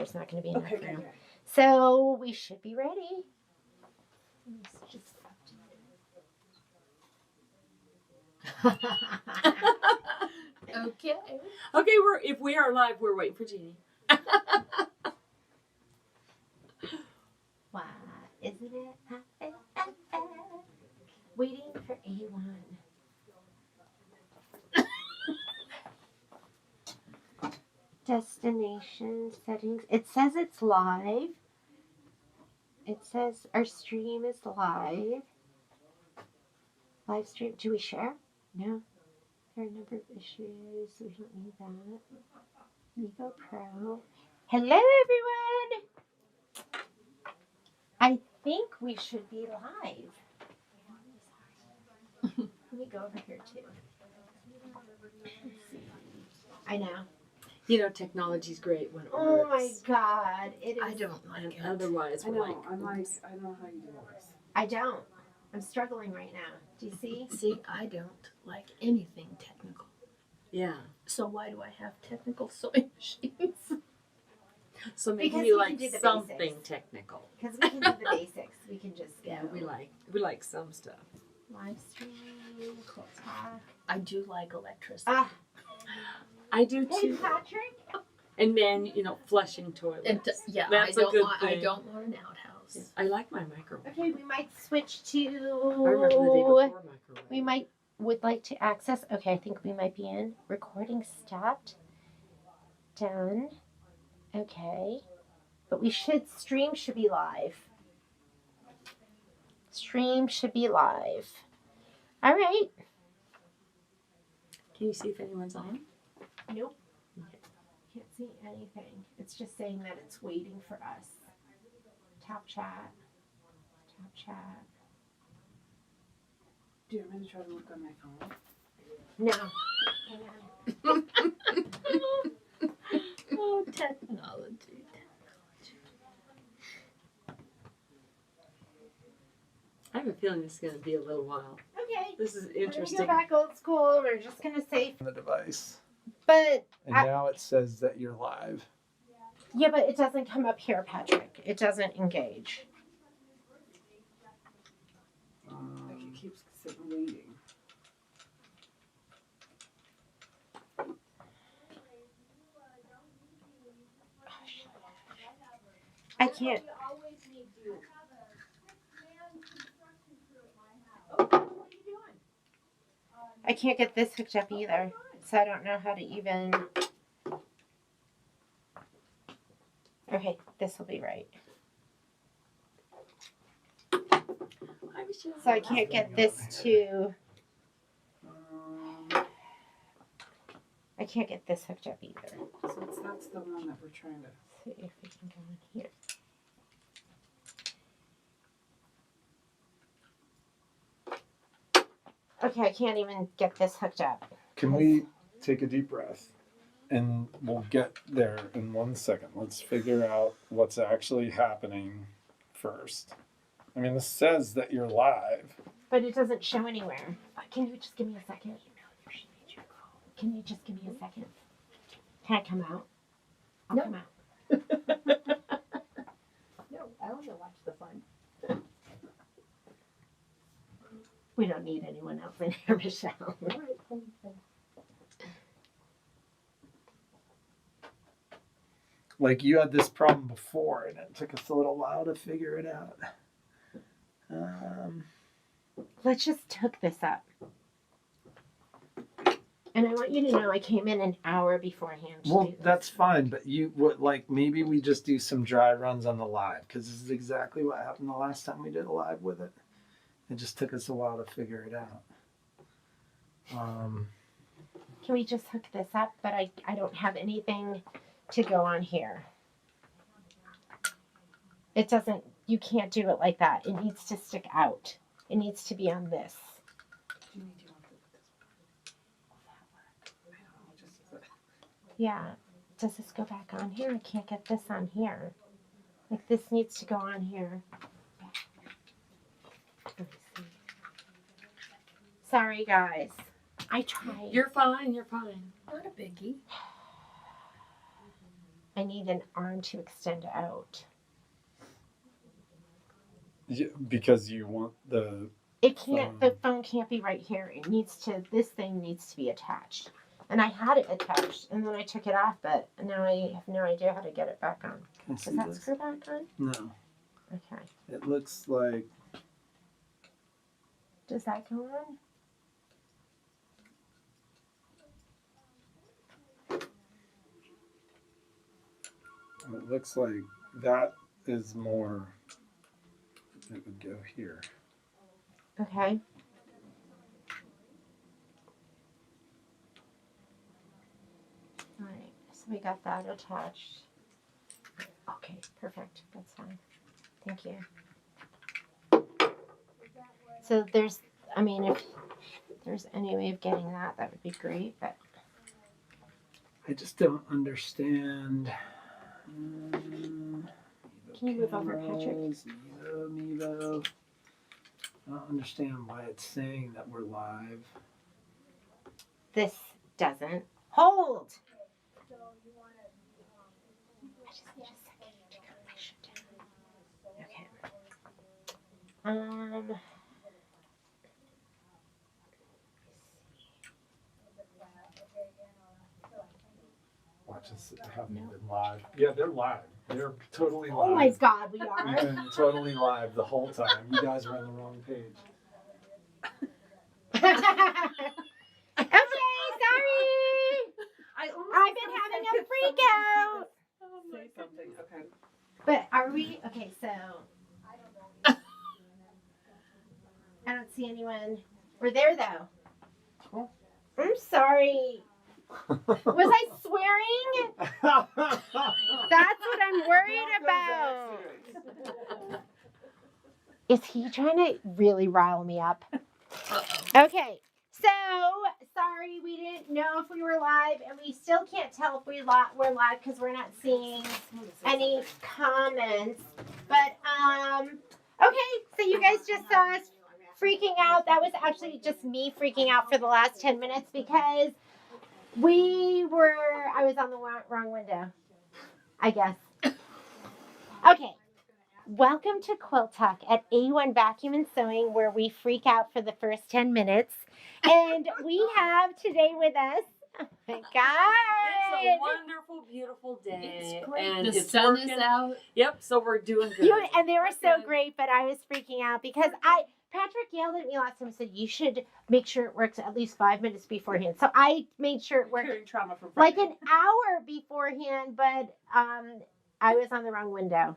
There's not going to be enough Okay, room. okay. So we should be ready. Okay. Okay, if we are live, we're waiting for Jeannie. Why isn't it? Waiting for A1. Destination settings. It says it's live. It says our stream is live. Live stream. Do we share? No. There are a number of issues. We don't need that. Vivo Pro. Hello, everyone. I think we should be live. Let me go over here too. Let's see. I know. You know, technology's great when it Oh works. my God. It is. I don't like And it. otherwise, I we're know. like, I'm like, I don't know how you do this. I don't. I'm struggling right now. Do you see? See, I don't like anything technical. yeah. So why do I have technical sewing machines? So maybe Because you we can like do the something basics. technical. Because we can do the basics. We can just go. Yeah, we like some stuff. Live stream, cool talk. I do like electricity. Ah, I do hey too. Patrick. And then, you know, flushing toilets. Yeah, That's I a don't good want. I thing. don't want an outhouse. I like my microwave. Okay, we might switch I remember the day before to. microwave. We would like to access. Okay, I think we might be in. Recording stopped. Done. Okay, but stream should be live. Stream should be live. All right. Can you see if anyone's on? Nope. Can't see anything. It's just saying that it's waiting for us. Tap chat. Tap chat. Do you want me to try to look on my phone? No. Hang on. Oh, technology. I have a feeling this is going to be a little while. Okay. This is We're gonna interesting. go back old school. We're just gonna say, The device. but And now it says that you're live. yeah, but it doesn't come up here, Patrick. It doesn't engage. Like it keeps sitting waiting. I can't. I can't get this hooked up either, so I don't know how to even. Okay, this will be right. So I can't get this to. I can't get this hooked up either. So that's the one that we're trying to. See if we can go in here. Okay, I can't even get this hooked up. Can we take a deep breath? And we'll get there in 1 second. Let's figure out what's actually happening first. I mean, this says that you're live. But it doesn't show anywhere. Can you just give me a second? Can you just give me a second? Can I come out? I'll come out. No, I want to watch the fun. We don't need anyone else in here, Michelle. All right. Like you had this problem before, and it took us a little while to figure it out. Let's just hook this up. And I want you to know I came in an hour beforehand. To Well, do this. that's fine, but maybe we just do some dry runs on the live, because this is exactly what happened the last time we did a live with it. It just took us a while to figure it out. Can we just hook this up? But I don't have anything to go on here. It doesn't, you can't do it like that. It needs to stick out. It needs to be on this. Do you want to put this one? I don't know. Just Yeah. Does this go back on here? I can't get this on here. Like this needs to go on here. Let me see. Sorry guys. I tried. You're fine. You're fine. Not a biggie. I need an arm to extend out. Because you want the It can't. The phone can't be right here. It needs to. This thing needs to be attached. And I had it attached, and then I took it off, but now I have no idea how to get it back on. Can I Does see that this? screw back on? No. Okay. It looks like Does that go on? that is more. It would go here. Okay. All right. So we got that attached. Okay. Perfect. That's fine. Thank you. So there's. I mean, if there's any way of getting that, that would be great. But I just don't understand. can you move over, Patrick? Mevo. I don't understand why it's saying that we're live. This doesn't hold. I just need a second to calm my shit down. Okay. Watch us haven't been live. Yeah, they're live. They're totally live. Oh my God, we are. We've been totally live the whole time. You guys are on the wrong page. Okay, sorry. I've been having a freak out. Say something. Okay. But are we? Okay, so. I don't see anyone. We're there though. Cool. I'm sorry. Was I swearing? That's what I'm worried about. Is he trying to really rile me up? Okay, so sorry we didn't know if we were live, and we still can't tell if we're live because we're not seeing any comments. But okay, so you guys just saw us freaking out. That was actually just me freaking out for the last 10 minutes because I was on the wrong window, I guess. Okay. Welcome to Quilt Talk at A1 Vacuum and Sewing, where we freak out for the first 10 minutes. And we have today with us, oh my God. It's a wonderful, beautiful day. It's great. And The it's sun working. is out. Yep, so we're doing good. And they were We're so good. great, but I was freaking out because Patrick yelled at me last time and said, you should make sure it works at least 5 minutes beforehand. So I made sure it worked Carrying trauma from like Friday. an hour beforehand, but I was on the wrong window.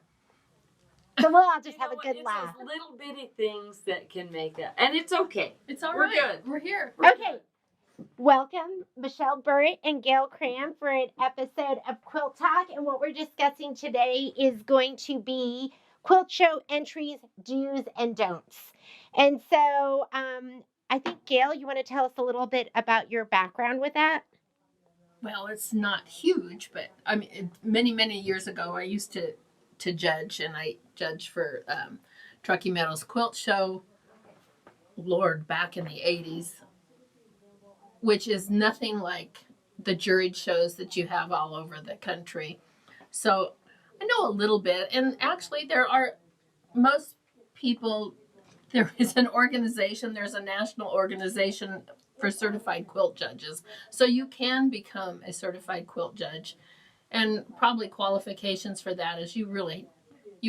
So we'll all just have a good laugh. It's those little bitty things that can make that. And it's okay. It's all We're right. good. We're here. Okay. Welcome, Michelle Burritt and Gail Cram, for an episode of Quilt Talk. And what we're discussing today is going to be quilt show entries, do's, and don'ts. And so I think, Gail, you want to tell us a little bit about your background with that? Well, it's not huge, but I mean, many years ago, I used to judge, and I judged for Truckee Meadows Quilt Show. Lord, back in the 80s, which is nothing like the juried shows that you have all over the country. So I know a little bit, and actually there are most people, there is an organization, there's a national organization for certified quilt judges. So you can become a certified quilt judge, and probably qualifications for that is you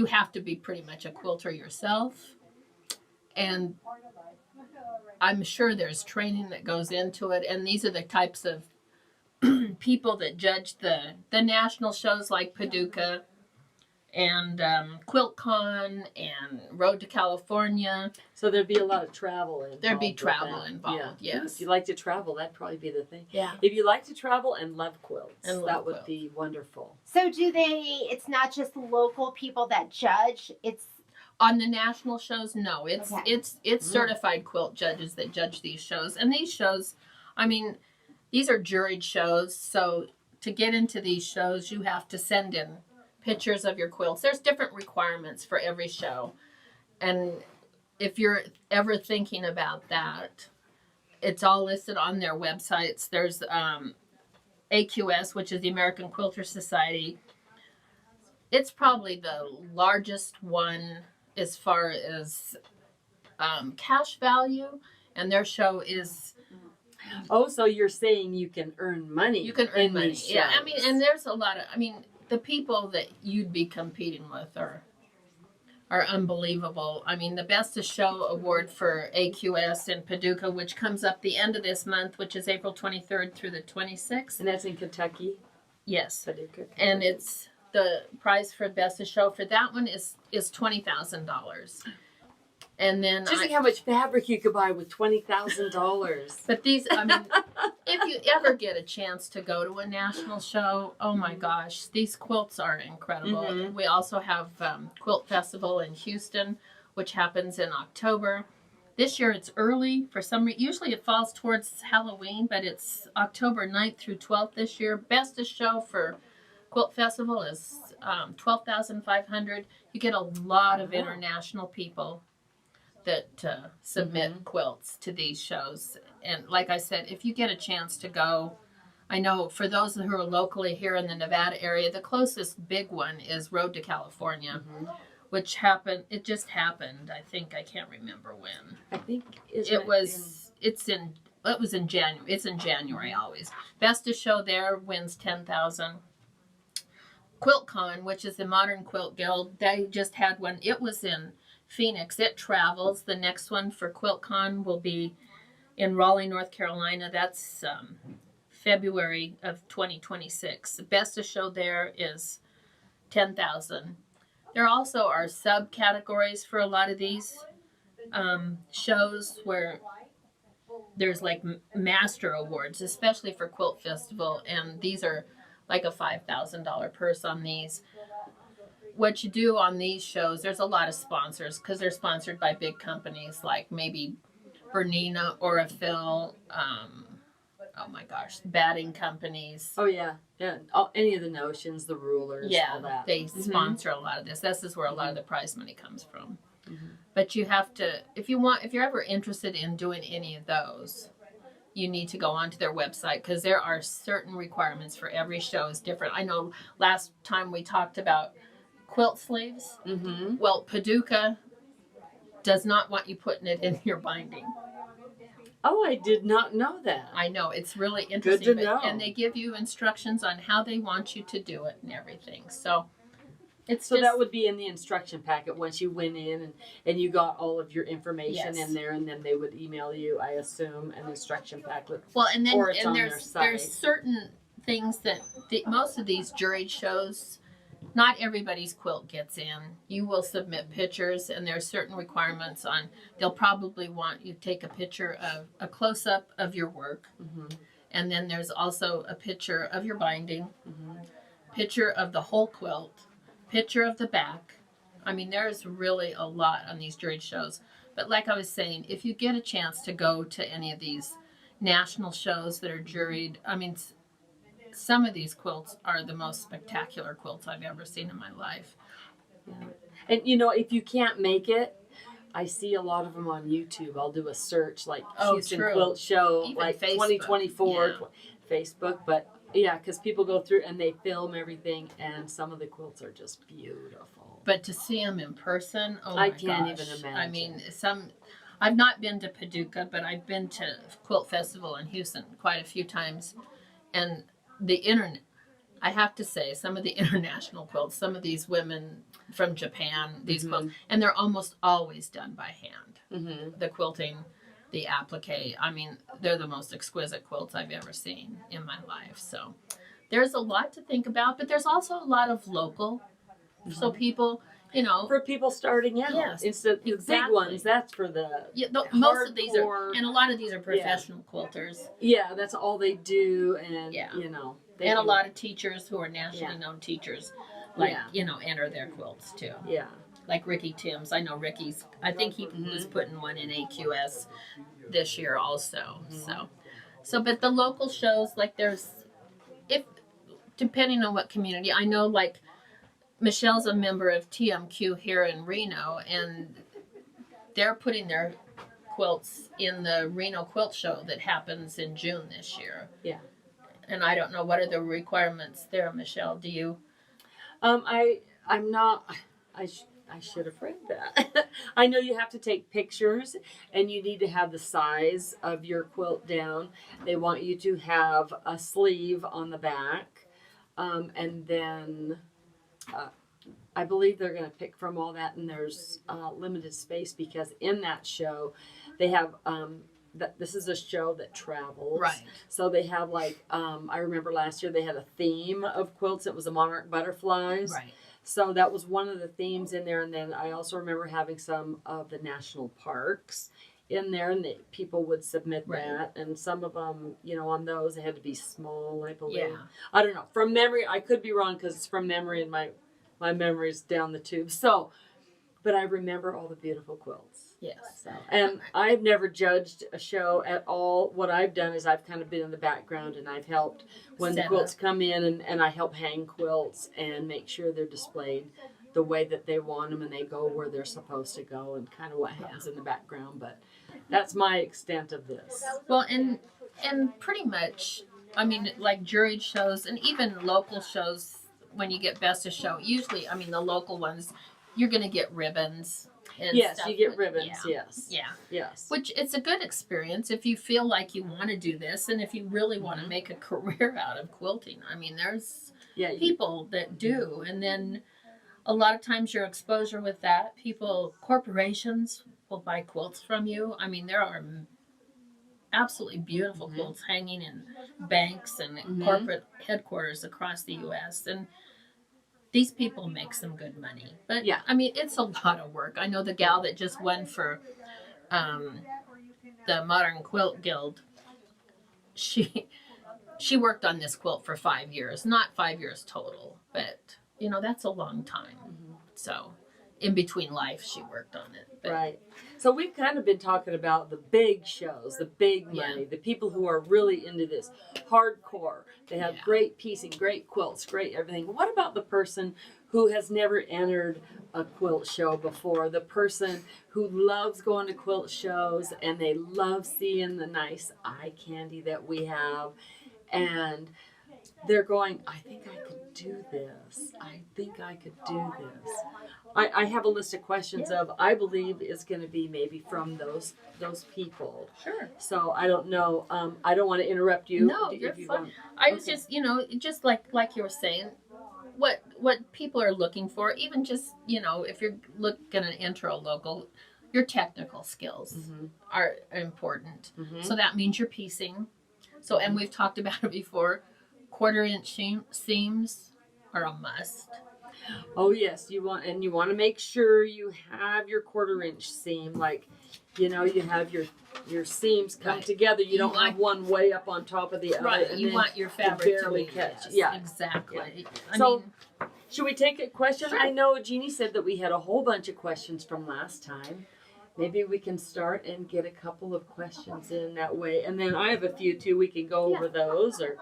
have to be pretty much a quilter yourself. And I'm sure there's training that goes into it, and these are the types of people that judge the national shows like Paducah and QuiltCon and Road to California. So there'd be a lot of travel involved. There'd be with travel that. involved, Yeah. yes. If you like to travel, that'd probably be the thing. Yeah. If you like to travel and love quilts, And love that would quilts. be wonderful. So it's not just local people that judge, it's On the national shows, no, it's Okay. it's certified quilt judges that judge these shows, and these shows, I mean, these are juried shows. So to get into these shows, you have to send in pictures of your quilts. There's different requirements for every show, and if you're ever thinking about that, it's all listed on their websites. There's AQS, which is the American Quilter Society. It's probably the largest one as far as cash value, and their show is Oh, so you're saying you can earn money? you can earn in money. these Yeah, I mean, shows. and there's a lot of. I mean, the people that you'd be competing with are unbelievable. I mean, the Best of Show award for AQS in Paducah, which comes up the end of this month, which is April 23rd through the 26th. And that's in Kentucky. Yes, Paducah, and Kentucky. it's the prize for Best of Show for that one is $20,000. And then Just think how much fabric you could buy with $20,000. but these, I mean, if you ever get a chance to go to a national show, oh my gosh, these quilts are incredible. Mhm. We also have Quilt Festival in Houston, which happens in October. This year it's early for some reason. Usually it falls towards Halloween, but it's October 9th through 12th this year. Best of Show for Quilt Festival is $12,500. You get a lot of international people that submit quilts to these shows. And like I said, if you get a chance to go, I know for those who are locally here in the Nevada area, the closest big one is Road to California, which happened. It just happened. I think I can't remember when. I think It was. It's in. It was in January. It's in January always. Best of Show there wins $10,000. QuiltCon, which is the Modern Quilt Guild, they just had one. It was in Phoenix. It travels. The next one for QuiltCon will be in Raleigh, North Carolina. That's February of 2026. The Best of Show there is $10,000. There also are subcategories for a lot of these shows where there's like master awards, especially for Quilt Festival, and these are like a $5,000 purse on these. What you do on these shows, there's a lot of sponsors because they're sponsored by big companies like maybe Bernina or a Phil, oh my gosh, batting companies. Oh yeah. Any of the notions, the rulers, all that. They sponsor a lot of this. This is where a lot of the prize money comes from. But you have to, if you're ever interested in doing any of those, you need to go onto their website because there are certain requirements for every show is different. I know last time we talked about quilt sleeves. Well, Paducah does not want you putting it in your binding. Oh, I did not know that. I know, it's really interesting. Good to know. And they give you instructions on how they want you to do it and everything. So it's So just, that would be in the instruction packet once you went in and you got all of your information Yes. in there, and then they would email you, I assume, an instruction packet. well, and then or it's on their there's site. certain things that most of these juried shows, not everybody's quilt gets in. You will submit pictures, and there's certain requirements on. They'll probably want you to take a picture of a close up of your work, and then there's also a picture of your binding, picture of the whole quilt, picture of the back. I mean, there's really a lot on these juried shows. But like I was saying, if you get a chance to go to any of these national shows that are juried, I mean, some of these quilts are the most spectacular quilts I've ever seen in my life. And you know, if you can't make it, I see a lot of them on YouTube. I'll do a search like Houston true. Quilt Show, Even like Facebook, 2024, yeah. Facebook. But yeah, because people go through and they film everything, and some of the quilts are just beautiful. But to see them in person, oh my I can't gosh. even imagine. I mean, I've not been to Paducah, but I've been to Quilt Festival in Houston quite a few times. And the internet, I have to say, some of the international quilts, some of these women from Japan, these quilts, and they're almost always done by hand. The quilting, the applique, I mean, they're the most exquisite quilts I've ever seen in my life. So there's a lot to think about, but there's also a lot of local. So people, you know, For people starting out, Yes, instead the big exactly. ones, that's for the most of these are, hardcore- and a lot of these are professional quilters, yeah, that's all they do, and Yeah. you know, they and a can- lot of teachers who are nationally known teachers, like Yeah. you know, enter their quilts too. yeah. Like Ricky Timms, I know Ricky's. I think he was putting one in AQS this year also. So, but the local shows, like there's, if depending on what community, I know like Michelle's a member of TMQ here in Reno, and they're putting their quilts in the Reno Quilt Show that happens in June this year. Yeah. And I don't know what are the requirements there, Michelle. Do you? I'm not. I should have read that. I know you have to take pictures, and you need to have the size of your quilt down. They want you to have a sleeve on the back, and then I believe they're going to pick from all that. And there's limited space because in that show, they have. This is a show that travels. Right. So they have like, I remember last year they had a theme of quilts. It was the monarch butterflies. Right. So that was one of the themes in there. And then I also remember having some of the national parks in there, and people would submit Right. that. And some of them, you know, on those, they had to be small, I believe. Yeah. I don't know. From memory, I could be wrong because it's from memory and my memory's down the tube. So, but I remember all the beautiful quilts. Yes. So, and I've never judged a show at all. What I've done is I've kind of been in the background and I've helped when the Set quilts up. come in, and I help hang quilts and make sure they're displayed the way that they want them and they go where they're supposed to go and kind of what happens in the background. But that's my extent of this. Well, and pretty much, I mean, like juried shows and even local shows, when you get best of show, usually, I mean, the local ones, you're going to get ribbons. And Yes, stuff. you get ribbons. Yeah. Yes. Yeah. Yes. Which it's a good experience if you feel like you want to do this and if you really want Mm-hmm. to make a career out of quilting. I mean, there's Yeah. people that do. And then a lot of times your exposure with that, corporations will buy quilts from you. I mean, there are absolutely beautiful Mhm. quilts hanging in banks and Mhm. corporate headquarters across the U.S. And these people make some good money. But, Yeah. I mean, it's a lot of work. I know the gal that just won for the Modern Quilt Guild, she worked on this quilt for 5 years. Not 5 years total, but, you know, that's a long time. Mhm. So, in between life, she worked on it. But, Right. So we've kind of been talking about the big shows, the big money, the people who are really into this, hardcore. They have Yeah. great piecing, great quilts, great everything. What about the person who has never entered a quilt show before? The person who loves going to quilt shows and they love seeing the nice eye candy that we have, and they're going, I think I could do this. I think I could do this. I have a list of questions of I believe is going to be maybe from those people. Sure. So I don't know. I don't want to interrupt you. No, if you're you fine. want. I was Okay. just, you know, just like you were saying, what people are looking for, even just, you know, if you're going to enter a local, your technical skills Mhm. are important. Mhm. So that means your piecing. So, and we've talked about it before, 1/4-inch seams are a must. Oh yes, you want to make sure you have your 1/4-inch seam, like, you know, you have your seams come Right. together. You don't want- have one way up on top of the other. Right. and You then want your fabric to barely be, catch. yes, Yeah. exactly. I So- mean, Should we take a question? Sure. I know Jeannie said that we had a whole bunch of questions from last time. Maybe we can start and get a couple of questions in that way. And then I have a few too. We can go over those or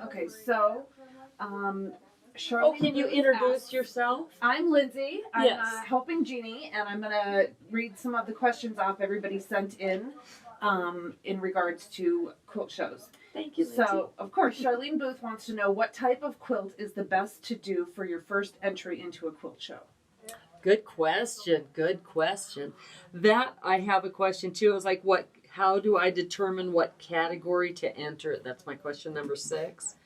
Okay, so Charlene can you Booth introduce asked- yourself? I'm Lindsay. I'm Yes. helping Jeannie, and I'm gonna read some of the questions off everybody sent in regards to quilt shows. Thank you, Lindsay. So, of course, Charlene Booth wants to know what type of quilt is the best to do for your first entry into a quilt show. Good question. Good question. That I have a question too. I was like, how do I determine what category to enter? That's my question number 6.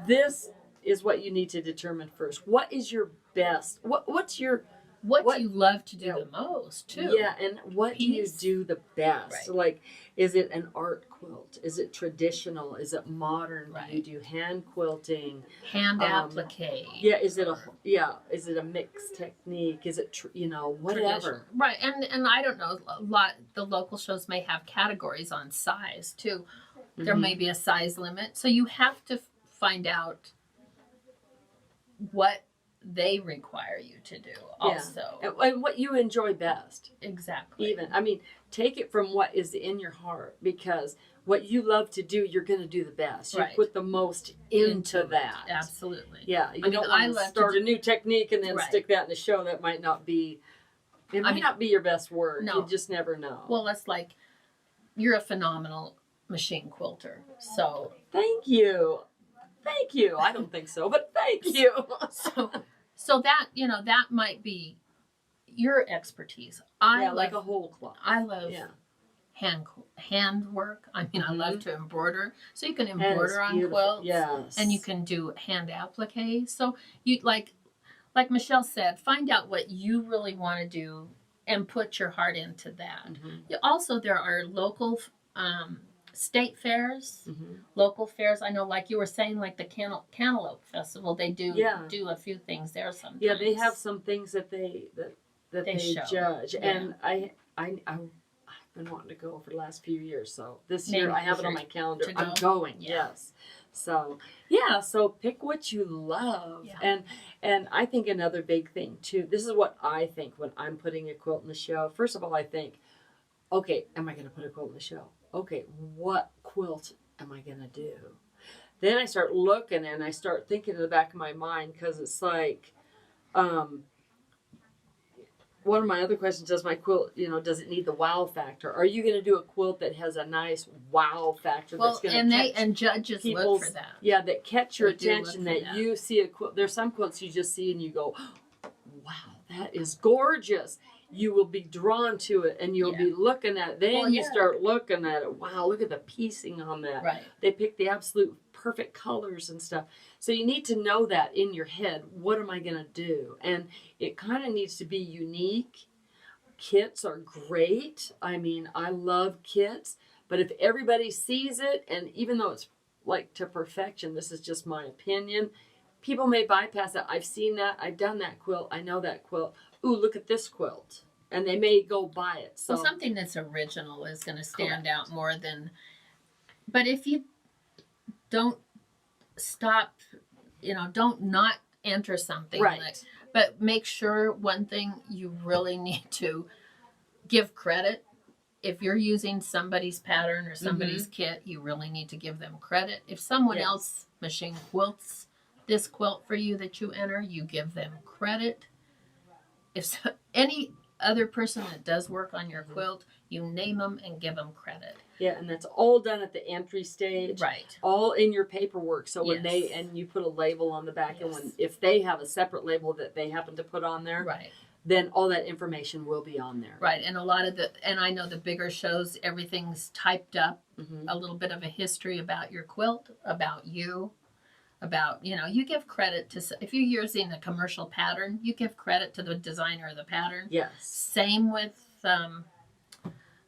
This is what you need to determine first. What is your best? What's your what do you love to do Yeah. the most, too? Yeah, and what Piece. do you do the best? Right. Like, is it an art quilt? Is it traditional? Is it modern? Right. Do you do hand quilting? Hand applique. Yeah, is it a mixed technique? Is it whatever? Tradition. Right, and I don't know, the local shows may have categories on size too. There Mhm. may be a size limit, so you have to find out what they require you to do also. And what you enjoy best. Exactly. Even, I mean, take it from what is in your heart, because what you love to do, you're going to do the best. You Right. put the most into it. that. Absolutely. Yeah, you I mean, don't I want to love to start a new technique and then Right. stick that in the show. That might not be. It might mean- not be your best work. No. You just never know. Well, that's like, you're a phenomenal machine quilter. So thank you. Thank you. I don't think so, but thank you. So that, you know, that might be your expertise. I like love, a whole cloth. I love Yeah. hand work. I mean, I love to embroider. So you can And it's embroider on beautiful. quilts. Yes. And you can do hand applique. So you like Michelle said, find out what you really want to do and put your heart into that. Also, there are local state fairs, local fairs. I know, like you were saying, like the Cantaloupe Festival, they do a few things there sometimes. Yeah, they have some things that they show. judge, Yeah. and I've been wanting to go for the last few years. So this Maybe year I have this it on year my calendar. to go? I'm going. Yeah. Yes. So yeah. So pick what you love, Yeah. and I think another big thing too. This is what I think when I'm putting a quilt in the show. First of all, I think, okay, am I going to put a quilt in the show? Okay, what quilt am I going to do? Then I start looking and I start thinking in the back of my mind, because it's like, one of my other questions, does my quilt, does it need the wow factor? Are you going to do a quilt that has a nice wow factor that's going to catch and judges look for that. Yeah, that catch your They do look attention, for that that. you see a quilt. There's some quilts you just see and you go, wow, that is gorgeous. You will be drawn to it and you'll be looking at it. Then you start looking at it. Wow, look at the piecing on that. Right. They pick the absolute perfect colors and stuff. So you need to know that in your head. What am I going to do? And it kind of needs to be unique. Kits are great. I mean, I love kits. But if everybody sees it, and even though it's like to perfection, this is just my opinion, people may bypass that. I've seen that. I've done that quilt. I know that quilt. Ooh, look at this quilt. And they may go buy it. So something that's original is going to stand out more than... But if you don't stop, don't not enter something. Right. But make sure, one thing you really need to give credit. If you're using somebody's pattern or somebody's kit, you really need to give them credit. If someone else machine quilts this quilt for you that you enter, you give them credit. If any other person that does work on your quilt, you name them and give them credit. Yeah, and that's all done at the entry stage. Right. All in your paperwork. So when and you put a label on the back, and if they have a separate label that they happen to put on there, right, then all that information will be on there. Right, and a lot of and I know the bigger shows, everything's typed up, a little bit of a history about your quilt, about you, about, you give credit to, if you're using a commercial pattern, you give credit to the designer of the pattern. Yes. Same with,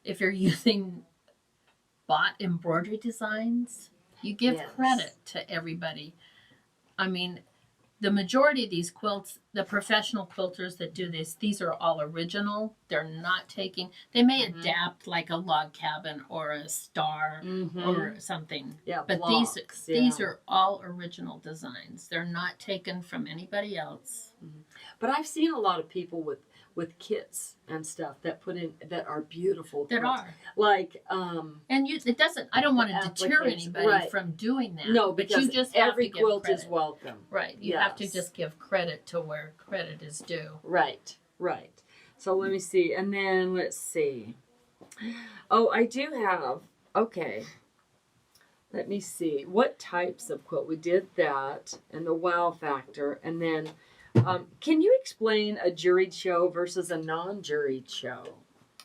if you're using bought embroidery designs, you give credit to everybody. I mean, the majority of these quilts, the professional quilters that do this, these are all original. They're not taking, they may adapt like a log cabin or a star or something. Yeah, but blocks, these are all original designs. They're not taken from anybody else. But I've seen a lot of people with kits and stuff that put in, that are beautiful. That quilts. are. Like, and it doesn't, I don't want to deter anybody from doing that. No, but because you just every have to quilt give is welcome. Right. You have to just give credit to where credit is due. Right. Right. So let me see. And then let's see. Oh, I do have, okay. Let me see. What types of quilt? We did that and the wow factor. And then, can you explain a juried show versus a non-juried show?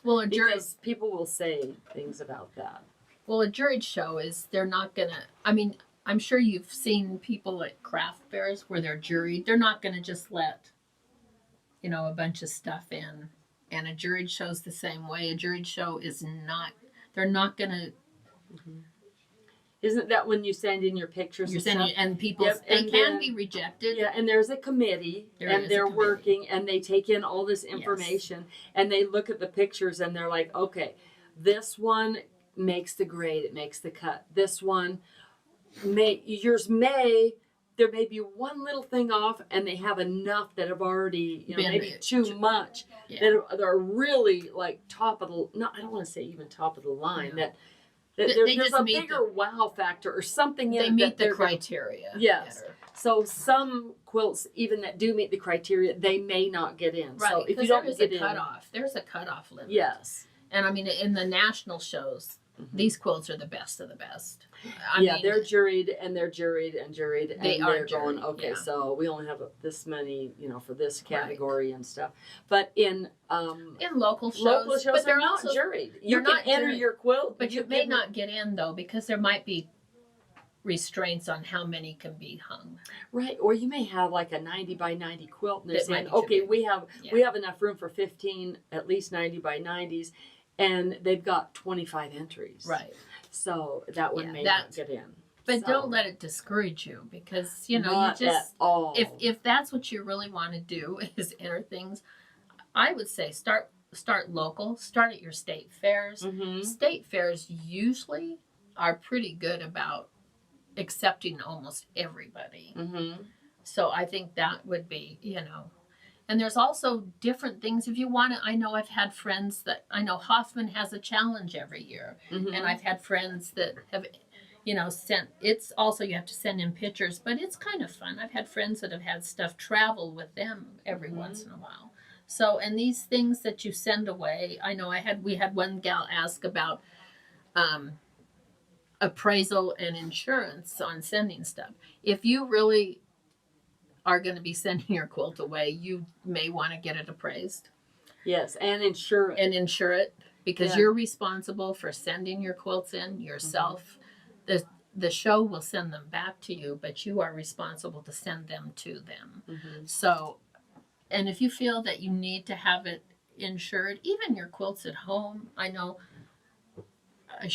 Well, because people will say things about that. Well, a juried show is, they're not going to, I mean, I'm sure you've seen people at craft fairs where they're juried. They're not going to just let, a bunch of stuff in. And a juried show's the same way. A juried show is not, they're not going to. Isn't that when you send in your pictures? You're sending, and people, they can be rejected. Yeah, and there's a committee, and they're working, and they take in all this information, and they look at the pictures, and they're like, okay, this one makes the grade, it makes the cut. This one, there may be one little thing off, and they have enough that have already, maybe too much, that are really like top of the, I don't want to say even top of the line, that there's a bigger wow factor or something in it. They meet the criteria. Yes. Better. So some quilts, even that do meet the criteria, they may not get in. Right. So if you don't get in, there's a cutoff limit. Yes. And I mean, in the national shows, these quilts are the best of the best. Yeah, mean, they're juried and they're juried and juried and They are they're going, juried, okay, yeah. so we only have this many, for this category and stuff. But in local shows, local shows, but they're they're not also, juried. You they're can not enter juried, your quilt, but you may give them- not get in though, because there might be restraints on how many can be hung. Right, or you may have like a 90 by 90 quilt, and they're That might saying, be too okay, big. we have Yeah. enough room for 15, at least 90 by 90s, and they've got 25 entries. Right. So that one Yeah, may that- not get in. But So, don't let it discourage you, because not you just at all. if that's what you really want to do is enter things, I would say start local, start at your state fairs. Mhm. State fairs usually are pretty good about accepting almost everybody. Mhm. So I think that would be, And there's also different things if you want to. I know I've had friends Hoffman has a challenge every year. Mhm. And I've had friends that have, sent, it's also, you have to send in pictures, but it's kind of fun. I've had friends that have had stuff travel with them every once in a while. So, and these things that you send away, I know we had one gal ask about appraisal and insurance on sending stuff. If you really are going to be sending your quilt away, you may want to get it appraised. Yes, and insure it. And insure it, because Yeah. you're responsible for sending your quilts in yourself. The show will send them back to you, but you are responsible to send them to them. Mhm. So, and if you feel that you need to have it insured, even your quilts at home, I know I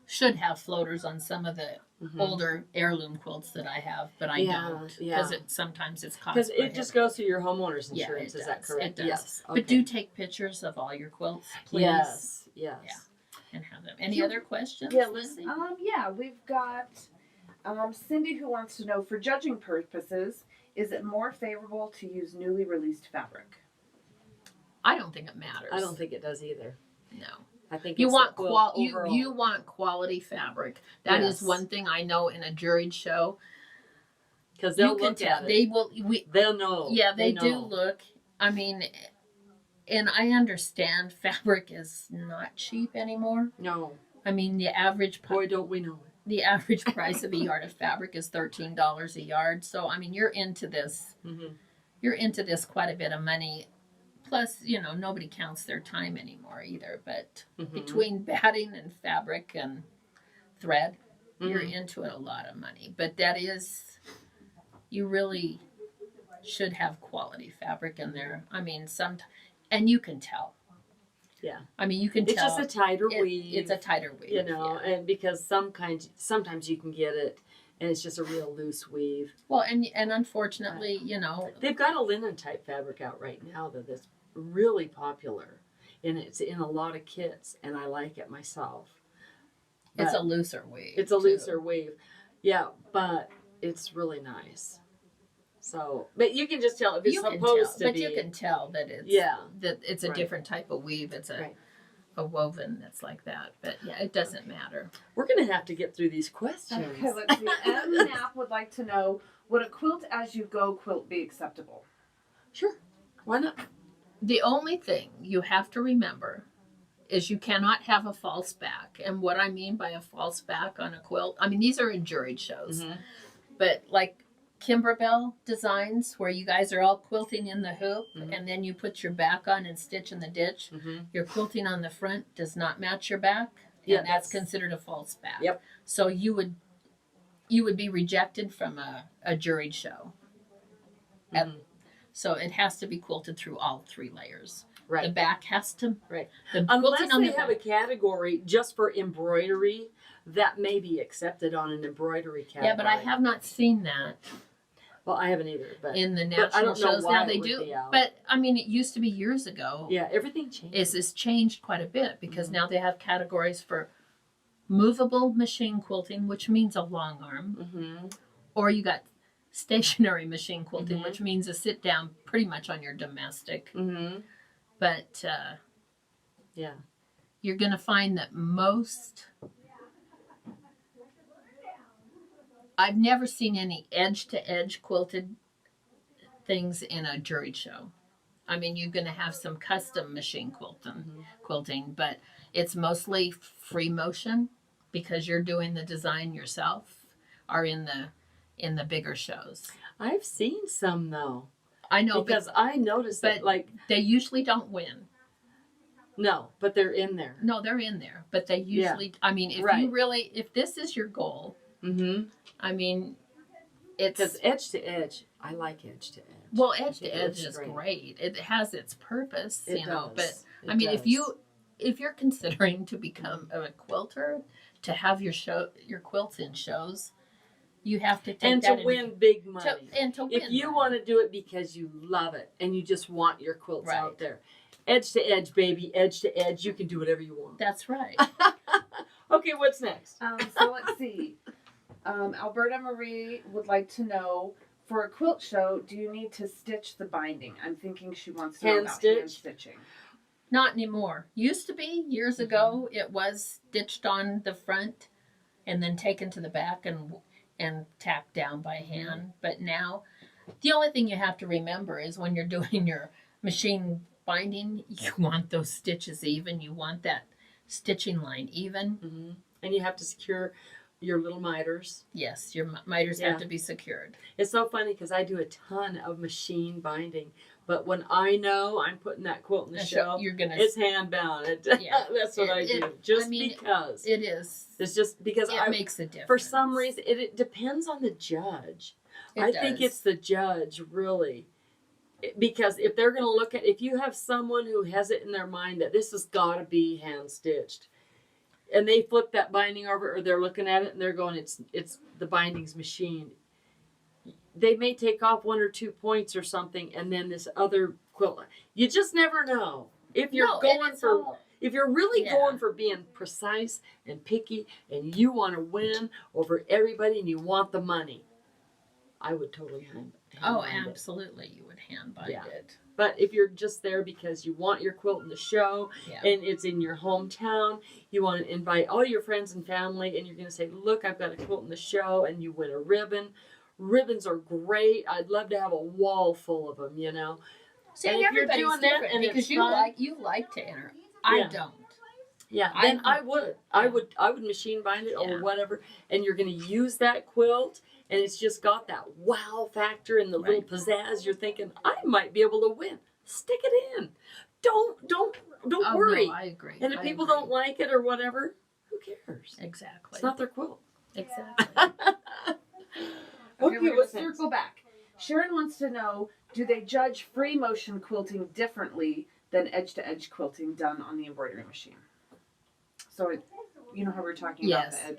should have floaters on some of the older heirloom quilts that I have, but I don't, because sometimes it's cost Because it just goes through your homeowner's Yeah, insurance. it Is that does, correct? it does. Yes. But do take pictures of all your quilts, please. Yes. Yes. Yeah. And have them. Any other questions? Yeah, Lizzie? yeah, we've got Cindy who wants to know, for judging purposes, is it more favorable to use newly released fabric? I don't think it matters. I don't think it does either. No. I think You it's want the quilt you overall. want quality fabric. That is Yes. one thing I know in a juried show. Because they'll You can look tell. at it. They will. They'll know. Yeah, they do know. look. I mean, and I understand fabric is not cheap anymore. No. I mean, the average Boy, don't we know it. the average price of a yard of fabric is $13 a yard. So I mean, you're into this. Mhm. You're into this quite a bit of money. Plus, nobody counts their time anymore either. But Mhm. between batting and fabric and thread, you're Mhm. into it a lot of money. But that is, you really should have quality fabric in there. I mean, and you can tell. Yeah. I mean, you can It's tell. just a tighter weave. It's a tighter weave. Yeah. And because sometimes you can get it, and it's just a real loose weave. Well, and unfortunately, They've got a linen type fabric out right now that's really popular, and it's in a lot of kits, and I like it myself. it's a But looser weave. It's a too. looser weave, yeah, but it's really nice. So, but you can just tell if it's You can supposed tell, to be. but you can tell that it's that it's a Right. different type of weave. It's a Right. a woven that's like that. But yeah, it doesn't matter. We're gonna have to get through these questions. Okay, let's see. M. Knapp would like to know, would a quilt as you go quilt be acceptable? Sure, why not? The only thing you have to remember is you cannot have a false back. And what I mean by a false back on a quilt, I mean, these are in juried shows, but like Kimberbell designs where you guys are all quilting in the hoop and then you put your back on and stitch in the ditch. Your quilting on the front does not match your back. Yeah, And that's considered a false back. Yep. So you would be rejected from a juried show. So it has to be quilted through all 3 layers. Right. The back has to. Right. The Unless quilting on they the have a back. category just for embroidery, that may be accepted on an embroidery category. Yeah, but I have not seen that Well, I haven't either. But in the but I national don't know shows. why Now it they would do. be out. But I mean, it used to be years ago. yeah, everything changed. It's changed quite a bit because now they have categories for movable machine quilting, which means a long arm, or you got stationary machine quilting, which means a sit down pretty much on your domestic. But Yeah. you're going to find that I've never seen any edge to edge quilted things in a juried show. I mean, you're going to have some custom machine quilting, but it's mostly free motion. because you're doing the design yourself are in the bigger shows. I've seen some though. I know, Because I noticed that, but like, they usually don't win. no, but they're in there. No, they're in there, but they usually. I mean, if this is your goal, Mm-hmm. I mean, it's Because edge to edge, I like edge to edge. well, I edge think to it edge looks is great. great. It has its purpose, It you know. does. But It I mean, does. if you're considering to become a quilter, to have your quilts in shows, you have to take and that to win big money. to win. If you want to do it because you love it and you just want your quilts Right. out there, edge to edge, baby, edge to edge, you can do whatever you want. That's right. Okay, what's next? So let's see. Alberta Marie would like to know, for a quilt show, do you need to stitch the binding? I'm thinking she wants to know Hand about stitch? hand stitching. Not anymore. Used to be years ago. It was stitched on the front and then taken to the back and tacked down by hand. But now, the only thing you have to remember is when you're doing your machine binding, you want those stitches even. You want that stitching line even. Mm-hmm. And you have to secure your little miters. Yes, your miters Yeah. have to be secured. It's so funny because I do a ton of machine binding, but when I know I'm putting that quilt in the show, You're gonna. it's hand bound. Yeah. That's what I do. Just because. It is. It's just because It makes a difference. for some reason, it depends on the judge. I think it's the judge, really. Because if they're going to look at, if you have someone who has it in their mind that this has got to be hand stitched, and they flip that binding over, or they're looking at it and they're going, it's the binding's machine. They may take off 1 or 2 points or something, and then this other quilt. You just never know. If you're if you're really going for being precise and picky, and you want to win over everybody, and you want the money, I would totally hand bind it. Absolutely, you would hand bind it. But if you're just there because you want your quilt in the show, and it's in your hometown, you want to invite all your friends and family, and you're going to say, look, I've got a quilt in the show, and you win a ribbon. Ribbons are great. I'd love to have a wall full of them, you know. See, and if you're everybody's doing that different and because it's you fun, like to enter. I don't. Yeah, then I would machine bind it or whatever, and you're going to use that quilt, and it's just got that wow factor and the little pizzazz. You're thinking, I might be able to win. Stick it in. Don't worry. No, I agree. And if people don't like it or whatever, who cares? Exactly. It's not their quilt. Exactly. Okay, we're going to circle back. Sharon wants to know, do they judge free motion quilting differently than edge-to-edge quilting done on the embroidery machine? So, you know how we're talking about the edge?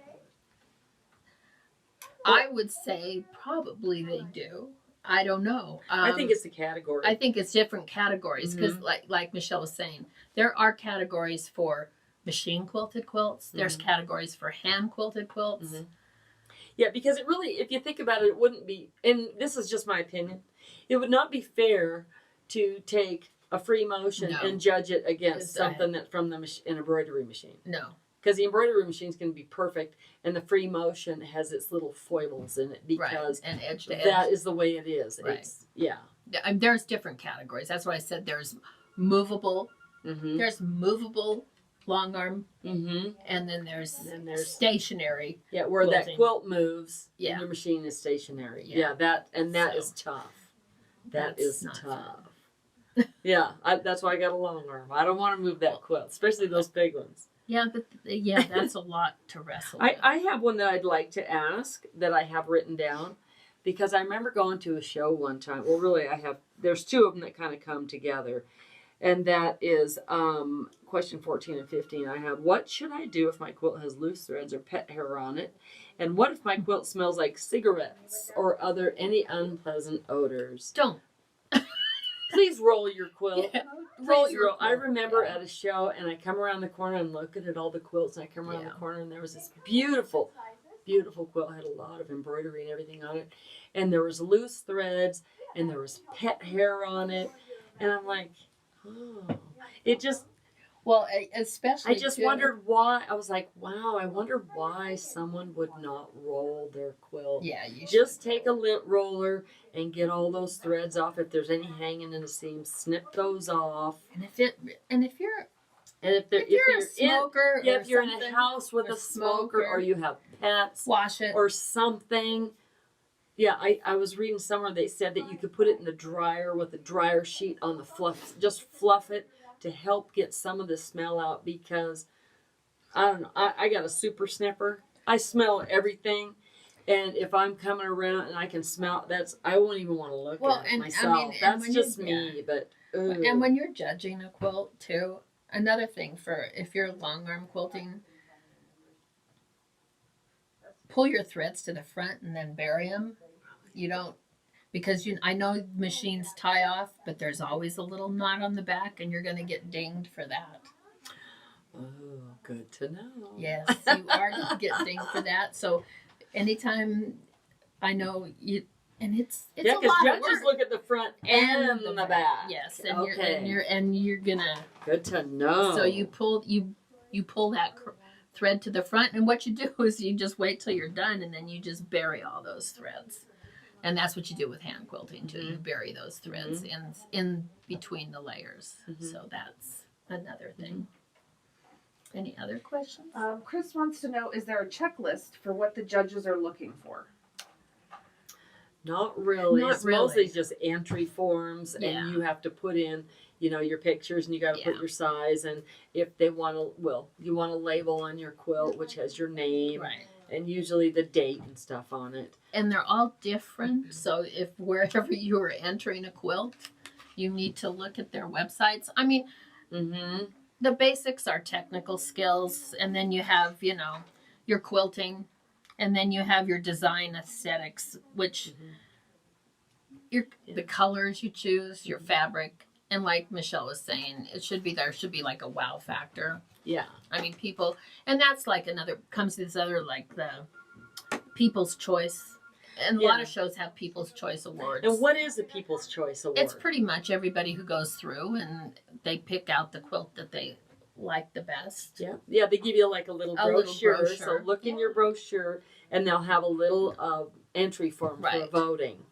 I would say probably they do. I don't know. I think it's the category. I think it's different categories because, like Michelle was saying, there are categories for machine quilted quilts. There's categories for hand quilted quilts. Yeah, because it really, if you think about it, it wouldn't be, and this is just my opinion, it would not be fair to take a free motion and judge it against something that from an embroidery machine. No. Because the embroidery machine is going to be perfect, and the free motion has its little foibles in it because and edge to edge. that is the way it is. Right. There's different categories. That's why I said there's movable. There's movable long arm, and then there's stationary. Yeah, where quilting. that quilt moves, and the machine is stationary. That is tough. That is tough. Yeah, that's why I got a long arm. I don't want to move that quilt, especially those big ones. Yeah, but that's a lot to wrestle with. I have one that I'd like to ask that I have written down because I remember going to a show one time. Well, really, there's 2 of them that kind of come together. And that is question 14 and 15. I have, what should I do if my quilt has loose threads or pet hair on it? And what if my quilt smells like cigarettes or any unpleasant odors? Don't. Please roll your quilt. Yeah, Roll. I remember at a show, and I come around the corner and looking at all the quilts, and I come around the corner, and there was this beautiful, beautiful quilt. It had a lot of embroidery and everything on it, and there was loose threads, and there was pet hair on it, and I'm like, oh, it just. Well, especially. I just wondered why. I was like, wow, I wonder why someone would not roll their quilt. Yeah, you just take a lint roller and get all those threads off. If there's any hanging in the seam, snip those off. And if you're And if If you're a smoker, if or you're in a something, house with or a smoker, or you have pets wash it. or something. Yeah, I was reading somewhere they said that you could put it in the dryer with a dryer sheet on the fluff, just fluff it to help get some of the smell out, because I don't know, I got a super sniffer. I smell everything, and if I'm coming around and I can smell, I won't even want to look at it myself. That's just me, but ugh. And when you're judging a quilt too, another thing for if you're long arm quilting, pull your threads to the front and then bury them. You don't, because I know machines tie off, but there's always a little knot on the back, and you're going to get dinged for that. Oh, good to know. Yes, you are going to get dinged for that. So anytime, I know you, and it's yeah, a because lot of judges work. look at the front and the back. Yes, and okay. you're gonna. Good to know. So you pull that thread to the front, and what you do is you just wait till you're done, and then you just bury all those threads. And that's what you do with hand quilting too. You bury those threads in between the layers. So that's another thing. Any other questions? Chris wants to know, is there a checklist for what the judges are looking for? Not really. Not It's really. mostly just entry forms, Yeah. and you have to put in, your pictures, and you got to put your size, and if they want to, you want a label on your quilt which has your name, Right. and usually the date and stuff on it. And they're all different. So if wherever you are entering a quilt, you need to look at their websites. I mean, the basics are technical skills, and then you have, your quilting, and then you have your design aesthetics, which the colors you choose, your fabric, and like Michelle was saying, there should be like a wow factor. Yeah. I mean, people, and that's like comes this other, like the People's Choice. And a lot of shows have People's Choice Awards. And what is the People's Choice Award? It's pretty much everybody who goes through, and they pick out the quilt that they like the best. Yeah. Yeah, they give you like a little brochure. So look in your brochure, and they'll have a little entry form for voting.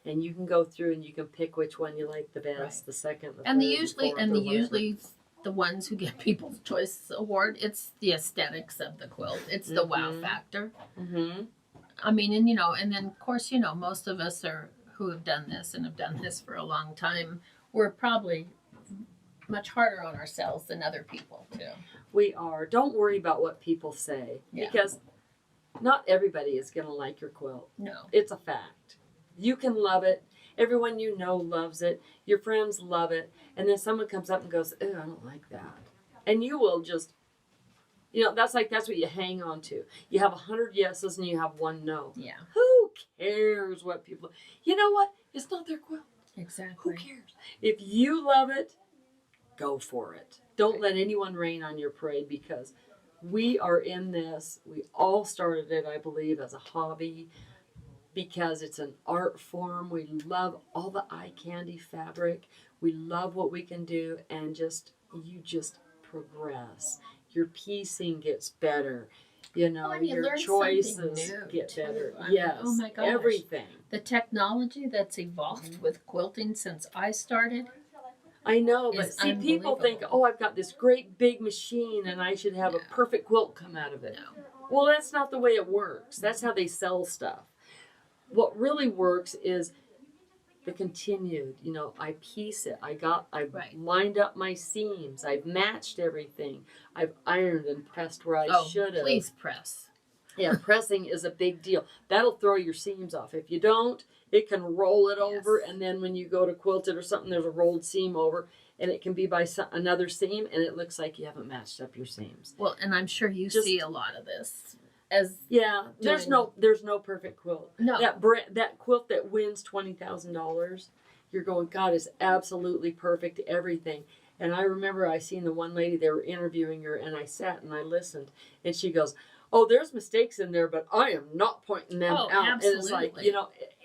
And you can go through and you can pick which one you like the best, the second, the third, usually the ones who get People's Choice Award, it's the aesthetics of the quilt. It's the wow factor. I mean, and then of course, most of us who have done this for a long time, we're probably much harder on ourselves than other people too. We are. Don't worry about what people say, because not everybody is going to like your quilt. No. It's a fact. You can love it. Everyone you know loves it. Your friends love it. And then someone comes up and goes, "Oh, I don't like that." And you will just, that's what you hang on to. You have 100 yeses and you have one no. Yeah. Who cares what people, you know what? It's not their quilt. Exactly. Who cares? If you love it, go for it. Don't let anyone rain on your parade, because we are in this. We all started it, I believe, as a hobby, because it's an art form. We love all the eye candy fabric. We love what we can do, and you just progress. Your piecing gets better. Your choices get better. Yes. Oh my gosh. Everything. The technology that's evolved with quilting since I started. I know, but see, people think, "Oh, I've got this great big machine and I should have a perfect quilt come out of it." No. Well, that's not the way it works. That's how they sell stuff. What really works is the continued, I piece it. I've lined up my seams. I've matched everything. I've ironed and pressed where I should have. Please press. Yeah, pressing is a big deal. That'll throw your seams off. If you don't, it can roll it over, and then when you go to quilt it or something, there's a rolled seam over, and it can be by another seam, and it looks like you haven't matched up your seams. Well, and I'm sure you see a lot of this. There's no perfect quilt. No. That quilt that wins $20,000, you're going, God is absolutely perfect, everything. And I remember I seen the one lady, they were interviewing her, and I sat and I listened, and she goes, "Oh, there's mistakes in there, but I am not pointing them out." Absolutely. And it's like,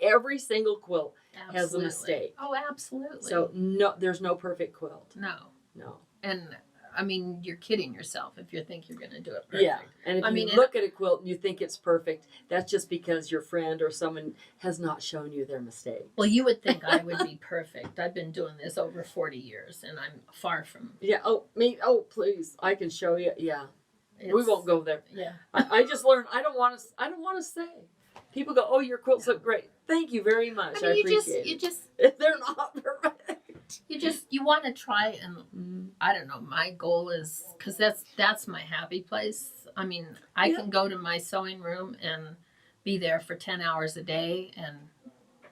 every single quilt has a mistake. Oh, absolutely. So no, there's no perfect quilt. No. No. And I mean, you're kidding yourself if you think you're going to do it perfect. Yeah, and if I you mean, look at a quilt and you think it's perfect, that's just because your friend or someone has not shown you their mistake. Well, you would think I would be perfect. I've been doing this over 40 years, and I'm far from. Yeah. Oh, me. Oh, please. I can show you. Yeah. We won't go there. Yeah. I just learned. I don't want to say. People go, "Oh, your quilts look great. Thank you very much. I appreciate it." They're not perfect. You want to try, and I don't know. My goal is because that's my happy place. I mean, I can go to my sewing room and be there for 10 hours a day, and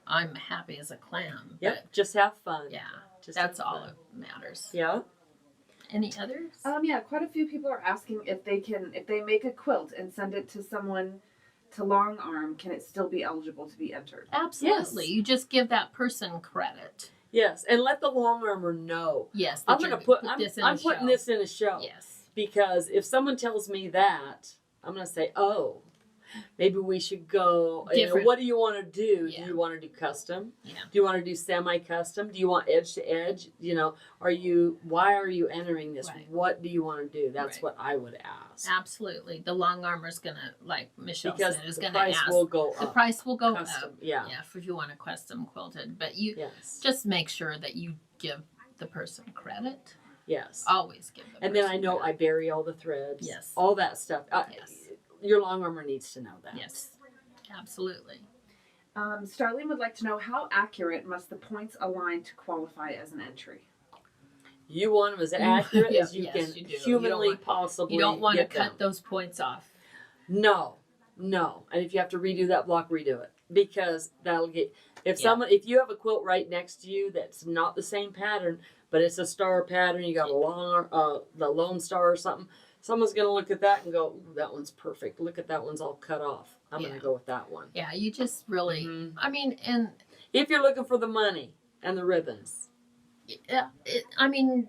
I'm happy as a clam. Yep. Just have fun. Yeah. Just That's all that matters. Yeah. Any others? Yeah, quite a few people are asking if they make a quilt and send it to someone to long arm, can it still be eligible to be entered? Absolutely. Yes. You just give that person credit. Yes, and let the long armer know. Yes. I'm going to put this in I'm a putting show. this in a show. Yes. Because if someone tells me that, I'm going to say, "Oh, maybe we should go. Different. What do you want to do? Yeah. Do you want to do custom? Yeah. Do you want to do semi-custom? Do you want edge to edge? Why are you entering this? Right. What do you want to do?" That's Right. what I would ask. Absolutely. The long armor's going to, like Michelle Because said, is the going to price ask. will go The up. price will go Custom, up. yeah. Yeah, if you want a custom quilted. But you Yes. just make sure that you give the person credit. Yes. Always give the And then person I know I credit. bury all the threads. Yes. All that stuff. Yes. Your long armor needs to know that. Yes. Absolutely. Starlene would like to know, how accurate must the points align to qualify as an entry? You want them as accurate as you Yes, can you do. You humanly don't want- possibly You don't want to get them. cut those points off. No. And if you have to redo that block, redo it. Because that'll get if Yeah. if you have a quilt right next to you that's not the same pattern, but it's a star pattern, you got a long the Lone Star or something, someone's gonna look at that and go, "Ooh, that one's perfect. Look at that one's all cut off. I'm Yeah. gonna go with that one." Yeah, you just really, Mhm. I mean, and If you're looking for the money and the ribbons. yeah, I mean,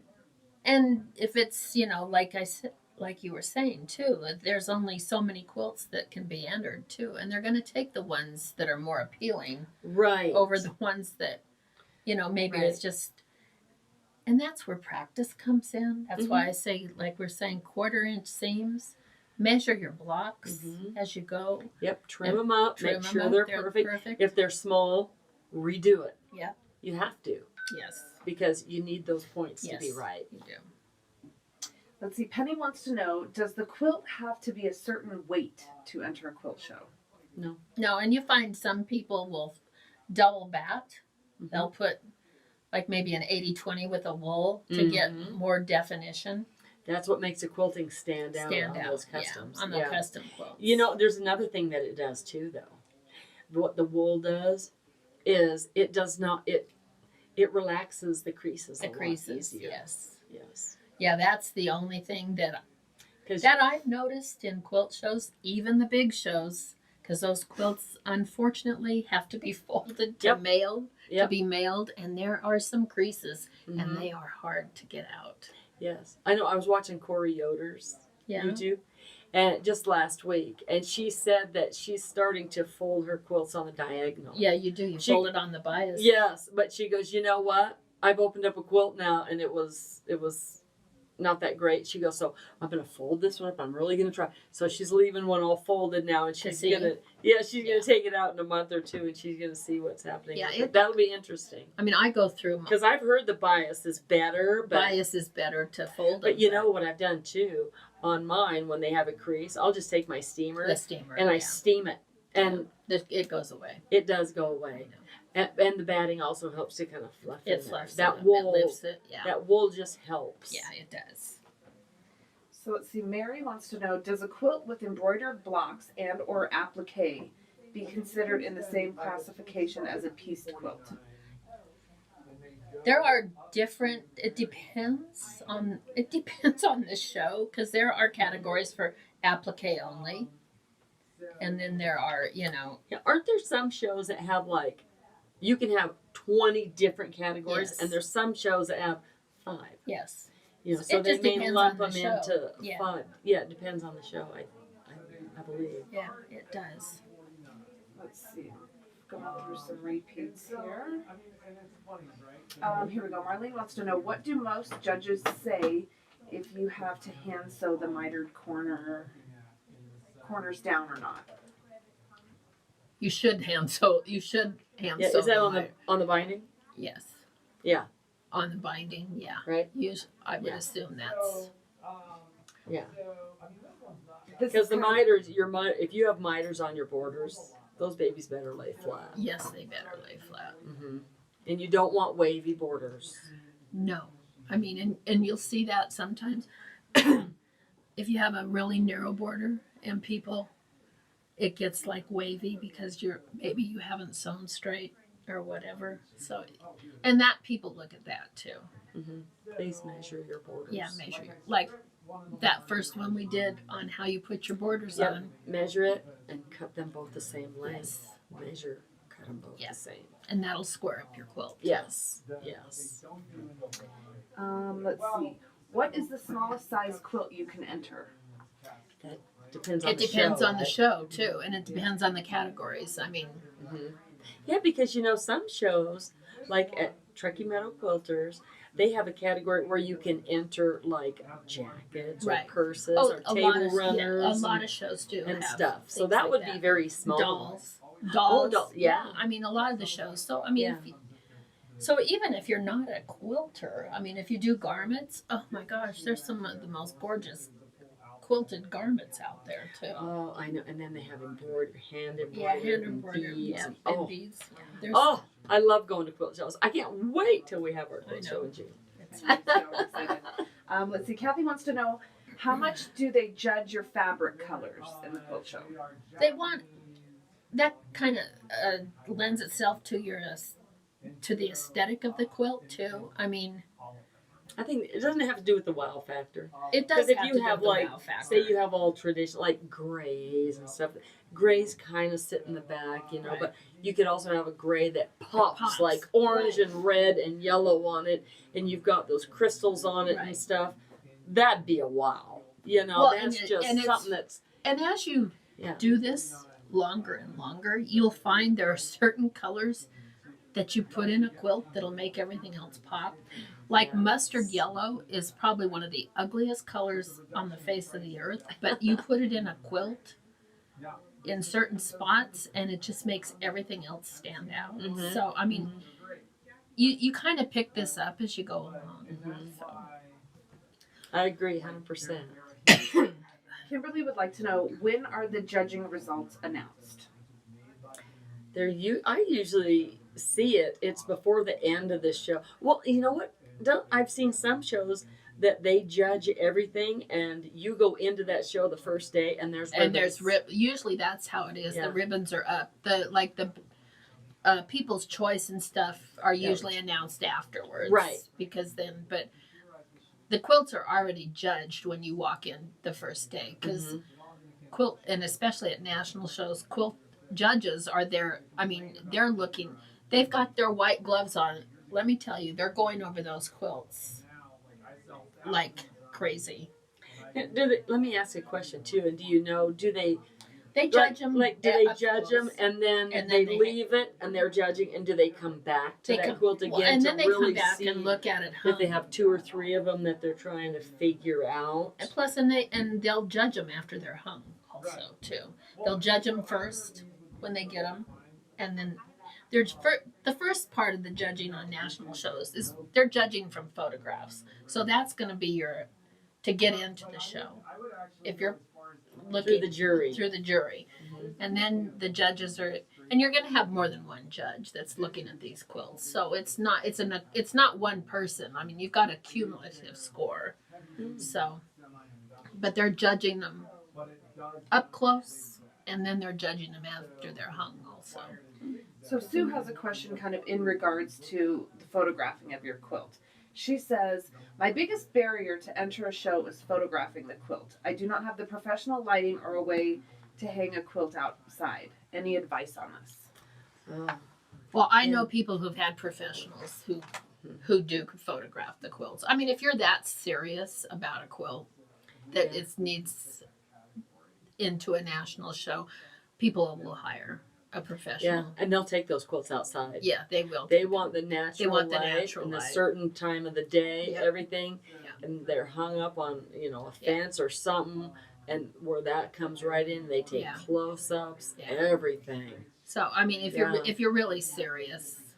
and if it's, like I said, like you were saying too, there's only so many quilts that can be entered too, and they're going to take the ones that are more appealing Right. over the ones that, maybe Right. it's just, and that's where practice comes in. That's why I say, like we're saying, 1/4 inch seams. Measure your blocks Mhm. as you go. Yep, trim them up, Trim make them sure up, they're they're perfect. perfect. If they're small, redo it. Yeah. You have to, Yes, because you need those points to be Yes. right. you do. Let's see, Penny wants to know, does the quilt have to be a certain weight to enter a quilt show? No, and you find some people will double bat. Mhm. They'll put like maybe an 80-20 with a wool to get Mhm. more definition. That's what makes the quilting stand out Stand on out. those customs. Yeah, on the custom quilts. There's another thing that it does too, though. What the wool does is it does not it relaxes the creases. The a lot creases, easier. yes. Yes. Yeah, that's the only thing that Because I've noticed in quilt shows, even the big shows, because those quilts unfortunately have to be folded to Yep. mailed, Yep. be mailed, and there are some creases, Mhm. and they are hard to get out. Yes, I know. I was watching Corey Yoder's Yeah. YouTube, and just last week, and she said that she's starting to fold her quilts on the diagonal. Yeah, you do. You She- fold it on the bias. Yes, but she goes, "You know what? I've opened up a quilt now, and it was not that great." She goes, "So I'm gonna fold this one up. I'm really gonna try." So she's leaving one all folded now, and she's see? gonna take it out in a month or two, and she's gonna see what's happening. Yeah, with it. That'll be interesting, I mean, I go through. because I've heard the bias is better, but Bias is better to fold. but you know what I've done too on mine, when they have a crease, I'll just take my steamer the steamer, and I yeah. steam it, and It goes away. it does go away. And the batting also helps to kind of fluff It in fluffs there. it That up, wool, it lifts it. Yeah, that wool just helps. yeah, it does. So let's see, Mary wants to know, does a quilt with embroidered blocks and or applique be considered in the same classification as a pieced quilt? There are different. It depends on the show, because there are categories for applique only, and then there are Yeah, aren't there some shows that have you can have 20 different categories, Yes. and there's some shows that have 5. yes. So It they just may depends lump on the them show. into Yeah. 5. Yeah, it depends on the show. I believe. Yeah, it does. Let's see. Going through some repeats here. Here we go. Marlene wants to know, what do most judges say if you have to hand sew the mitered corners down or not. You should hand sew. You should hand Yeah, sew. is that them. on the binding? Yes. Yeah. On the binding, yeah. Right. I would assume that's. Yeah. This Because is the kind of- miters, if you have miters on your borders, those babies better lay flat. Yes, they better lay flat. And you don't want wavy borders. No, I mean, and you'll see that sometimes if you have a really narrow border and people, it gets like wavy because maybe you haven't sewn straight or whatever. So, and that people look at that too. Please measure your borders. Yeah, measure like that first one we did on how you put your borders on. Measure it and cut them both the same length. Yes. Measure, cut them both the same. And that'll square up your quilt. Yes. Yes. Let's see. What is the smallest size quilt you can enter? That depends on It the depends show. on the show too, and it depends on the categories. I mean, Yeah, because some shows, like at Truckee Meadow Quilters, they have a category where you can enter like jackets or Right. purses or a table lot of, runners a lot of shows do and have stuff. So things that like would be very small. dolls. Yeah. I mean, a lot of the shows. So I mean, Yeah. so even if you're not a quilter, I mean, if you do garments, oh my gosh, there's some of the most gorgeous quilted garments out there too. Oh, I know. And then they have hand embroidered, Hand embroidered, beads. and Oh. beads. Yeah, there's, Oh, I love going to quilt shows. I can't wait till we have our quilt know. show in June. I'm excited. Let's see. Kathy wants to know, how much do they judge your fabric colors in the quilt show? they want that kind of lends itself to to the aesthetic of the quilt too. I mean, I think it doesn't have to do with the wow factor. it does Because if have you to do have with the like, wow factor. say you have all traditional, like grays and stuff. Grays kind of sit in the back, Right. but you could also have a gray that pops, Pops. like orange and red and yellow on it, and you've got those crystals on it Right. and stuff. That'd be a wow. Well, and that's it- just and it's- something that's, And as you Yeah. do this longer and longer, you'll find there are certain colors that you put in a quilt that'll make everything else pop. Like mustard yellow is probably one of the ugliest colors on the face of the earth, but you put it in a quilt in certain spots and it just makes everything else stand out. So, I mean, you kind of pick this up as you go along. So. I agree 100%. Kimberly would like to know, when are the judging results announced? I usually see it's before the end of the show. Well, you know what? I've seen some shows that they judge everything, and you go into that show the first day, and there's Usually that's how it is. Yeah. The ribbons are up. The People's Choice and stuff are usually announced afterwards, Right. Because but the quilts are already judged when you walk in the first day because quilt, and especially at national shows, quilt judges are there. I mean, they're looking. They've got their white gloves on. Let me tell you, they're going over those quilts like crazy. Let me ask a question too. And do you know? Do they judge them? Like, do they judge them and then they leave it and they're judging? And do they come back to that quilt again and to then they really come back see and look at it? if they have 2 or 3 of them that they're trying to figure out? And plus, they'll judge them after they're hung, also too. They'll judge them first when they get them, and then the first part of the judging on national shows is they're judging from photographs. So that's going to be to get into the show. If you're looking Through the jury. and then the judges and you're going to have more than one judge that's looking at these quilts. So it's not one person. I mean, you've got a cumulative score. So, but they're judging them up close, and then they're judging them after they're hung also. So Sue has a question kind of in regards to the photographing of your quilt. She says, my biggest barrier to enter a show is photographing the quilt. I do not have the professional lighting or a way to hang a quilt outside. Any advice on this? Oh. Well, I know people who've had professionals who do photograph the quilts. I mean, if you're that serious about a quilt that it needs into a national show, people will hire a professional. Yeah, and they'll take those quilts outside. Yeah, they will. They want the natural want the light natural and the light. certain time of the day, Yep. everything. Yeah. And they're hung up on, you know, a Yeah. fence or something, and where that comes right in, they take Yeah. close-ups, Yeah. everything. So I mean, if you're really serious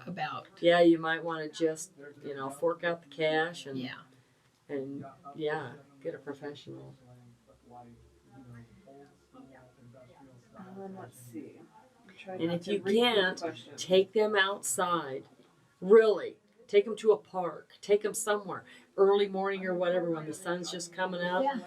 about Yeah, you might want to just, you know, fork out the cash and yeah. and get a professional. Let's see. I'm trying And not if to you read through the can't, questions. take them outside. Really, take them to a park. Take them somewhere early morning or whatever when the sun's just coming up. Yeah.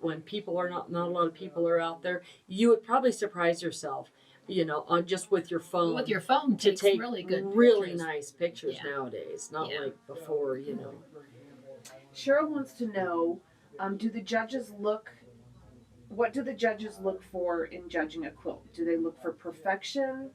When people are not a lot of people are out there. You would probably surprise yourself, you know, on just with your phone. With your phone to takes take really good really pictures. nice pictures Yeah. nowadays. Not Yeah. like before, you know. Cheryl wants to know, what do the judges look for in judging a quilt? Do they look for perfection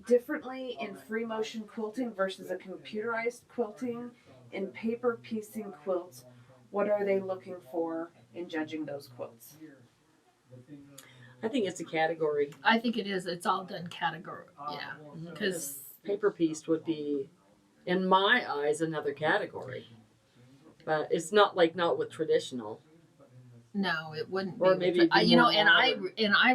differently in free motion quilting versus a computerized quilting? In paper piecing quilts, what are they looking for in judging those quilts? I think it's a category. I think it is. It's all done category. Yeah, because Paper pieced would be, in my eyes, another category. But it's not with traditional. no, it wouldn't Or be. maybe with- it'd be you know, more and I It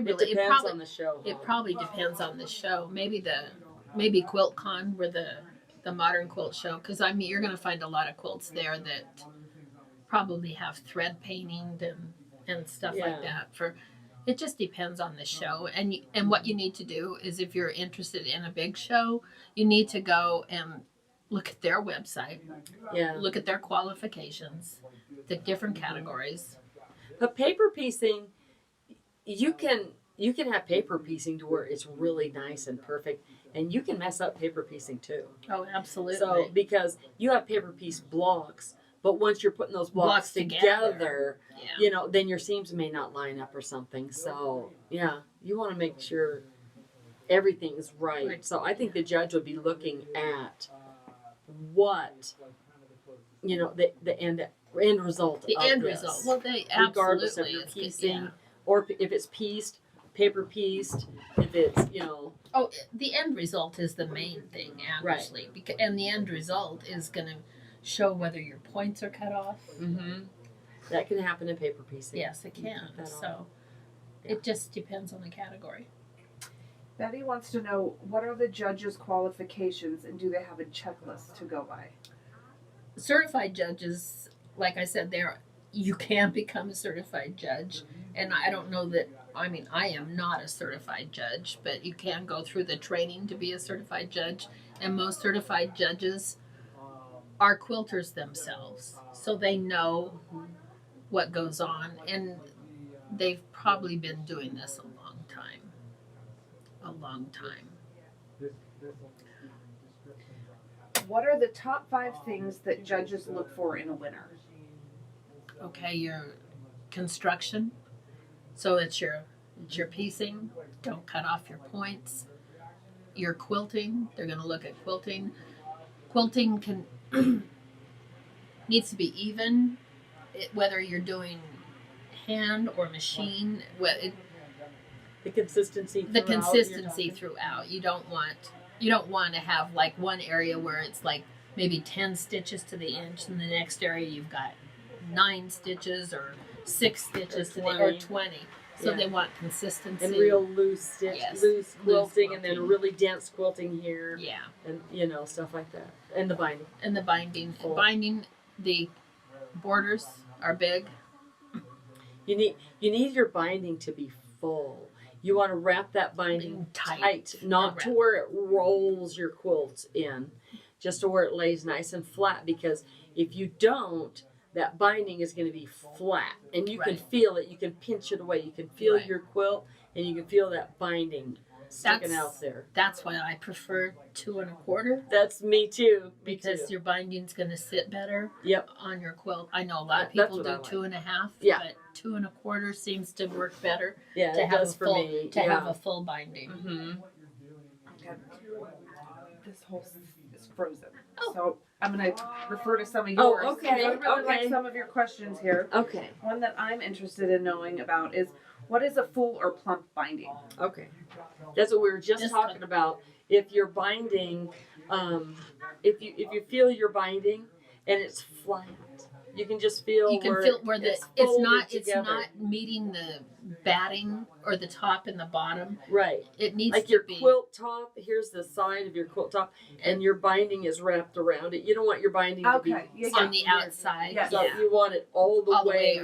really depends on the show. it probably depends on the show. Maybe QuiltCon were the modern quilt show, because I mean you're going to find a lot of quilts there that probably have thread painting and stuff like Yeah. that. For it just depends on the show, and what you need to do is if you're interested in a big show, you need to go and look at their website, Yeah. look at their qualifications, the different categories. But paper piecing, you can have paper piecing to where it's really nice and perfect, and you can mess up paper piecing too. Oh, absolutely. So because you have paper piece blocks, but once you're putting those blocks together, yeah. you know, then your seams may not line up or something. So yeah, you want to make sure everything's right. Right. So I think the judge would be looking at what, you know, the end result. The of end this. result. Well, they Regardless absolutely of your it's good, piecing, yeah. or if it's pieced, paper pieced, if it's, you know. Oh, the end result is the main thing, actually. Right. And the end result is going to show whether your points are cut off. Mm-hmm. That can happen in paper piecing. Yes, it can. So yeah. It just depends on the category. Betty wants to know, what are the judges' qualifications and do they have a checklist to go by? Certified judges, like I said, you can become a certified judge. And I don't know that, I mean, I am not a certified judge, but you can go through the training to be a certified judge. And most certified judges are quilters themselves. So they know what goes on. And they've probably been doing this a long time. A long time. What are the top 5 things that judges look for in a winner? Okay, your construction. So it's your piecing. Don't cut off your points. Your quilting. They're going to look at quilting. Quilting can needs to be even, whether you're doing hand or machine. The consistency. Throughout. You don't want to have like one area where it's like maybe 10 stitches to the inch, and the next area you've got 9 stitches or 6 stitches or 20. So they want consistency. And real loose loose quilting, and then quilting. really dense quilting here. Yeah. And, you know, stuff like that. And the binding. Binding, the borders are big. You need your binding to be full. You want to wrap that binding tight, not to where it rolls your quilts in, just to where it lays nice and flat, because if you don't, that binding is going to be flat, and you can feel it. You can pinch it away. You can feel your quilt, and you can feel that binding sticking out there. That's why I prefer 2 1/4. That's me too. Because your binding's going to sit better on your quilt. I know a lot of people do 2 1/2, but 2 1/4 seems to work better. Yeah, to it have does for me. To have a full binding. Mm-hmm. Okay. This whole is frozen. So I'm going to refer to some of yours. Oh, okay. I really like some of your questions here. Okay. One that I'm interested in knowing about is, What is a full or plump binding? Okay. That's what we were just talking about. If you're binding, if you feel you're binding and it's flat, you can just feel You can where feel where it's it's together. not meeting the batting or the top and the bottom. Right. It needs Like to your be quilt top, here's the side of your quilt top, and your binding is wrapped around it. You don't want your binding to be Okay. Yeah, on the outside. Yeah. so you want it all the way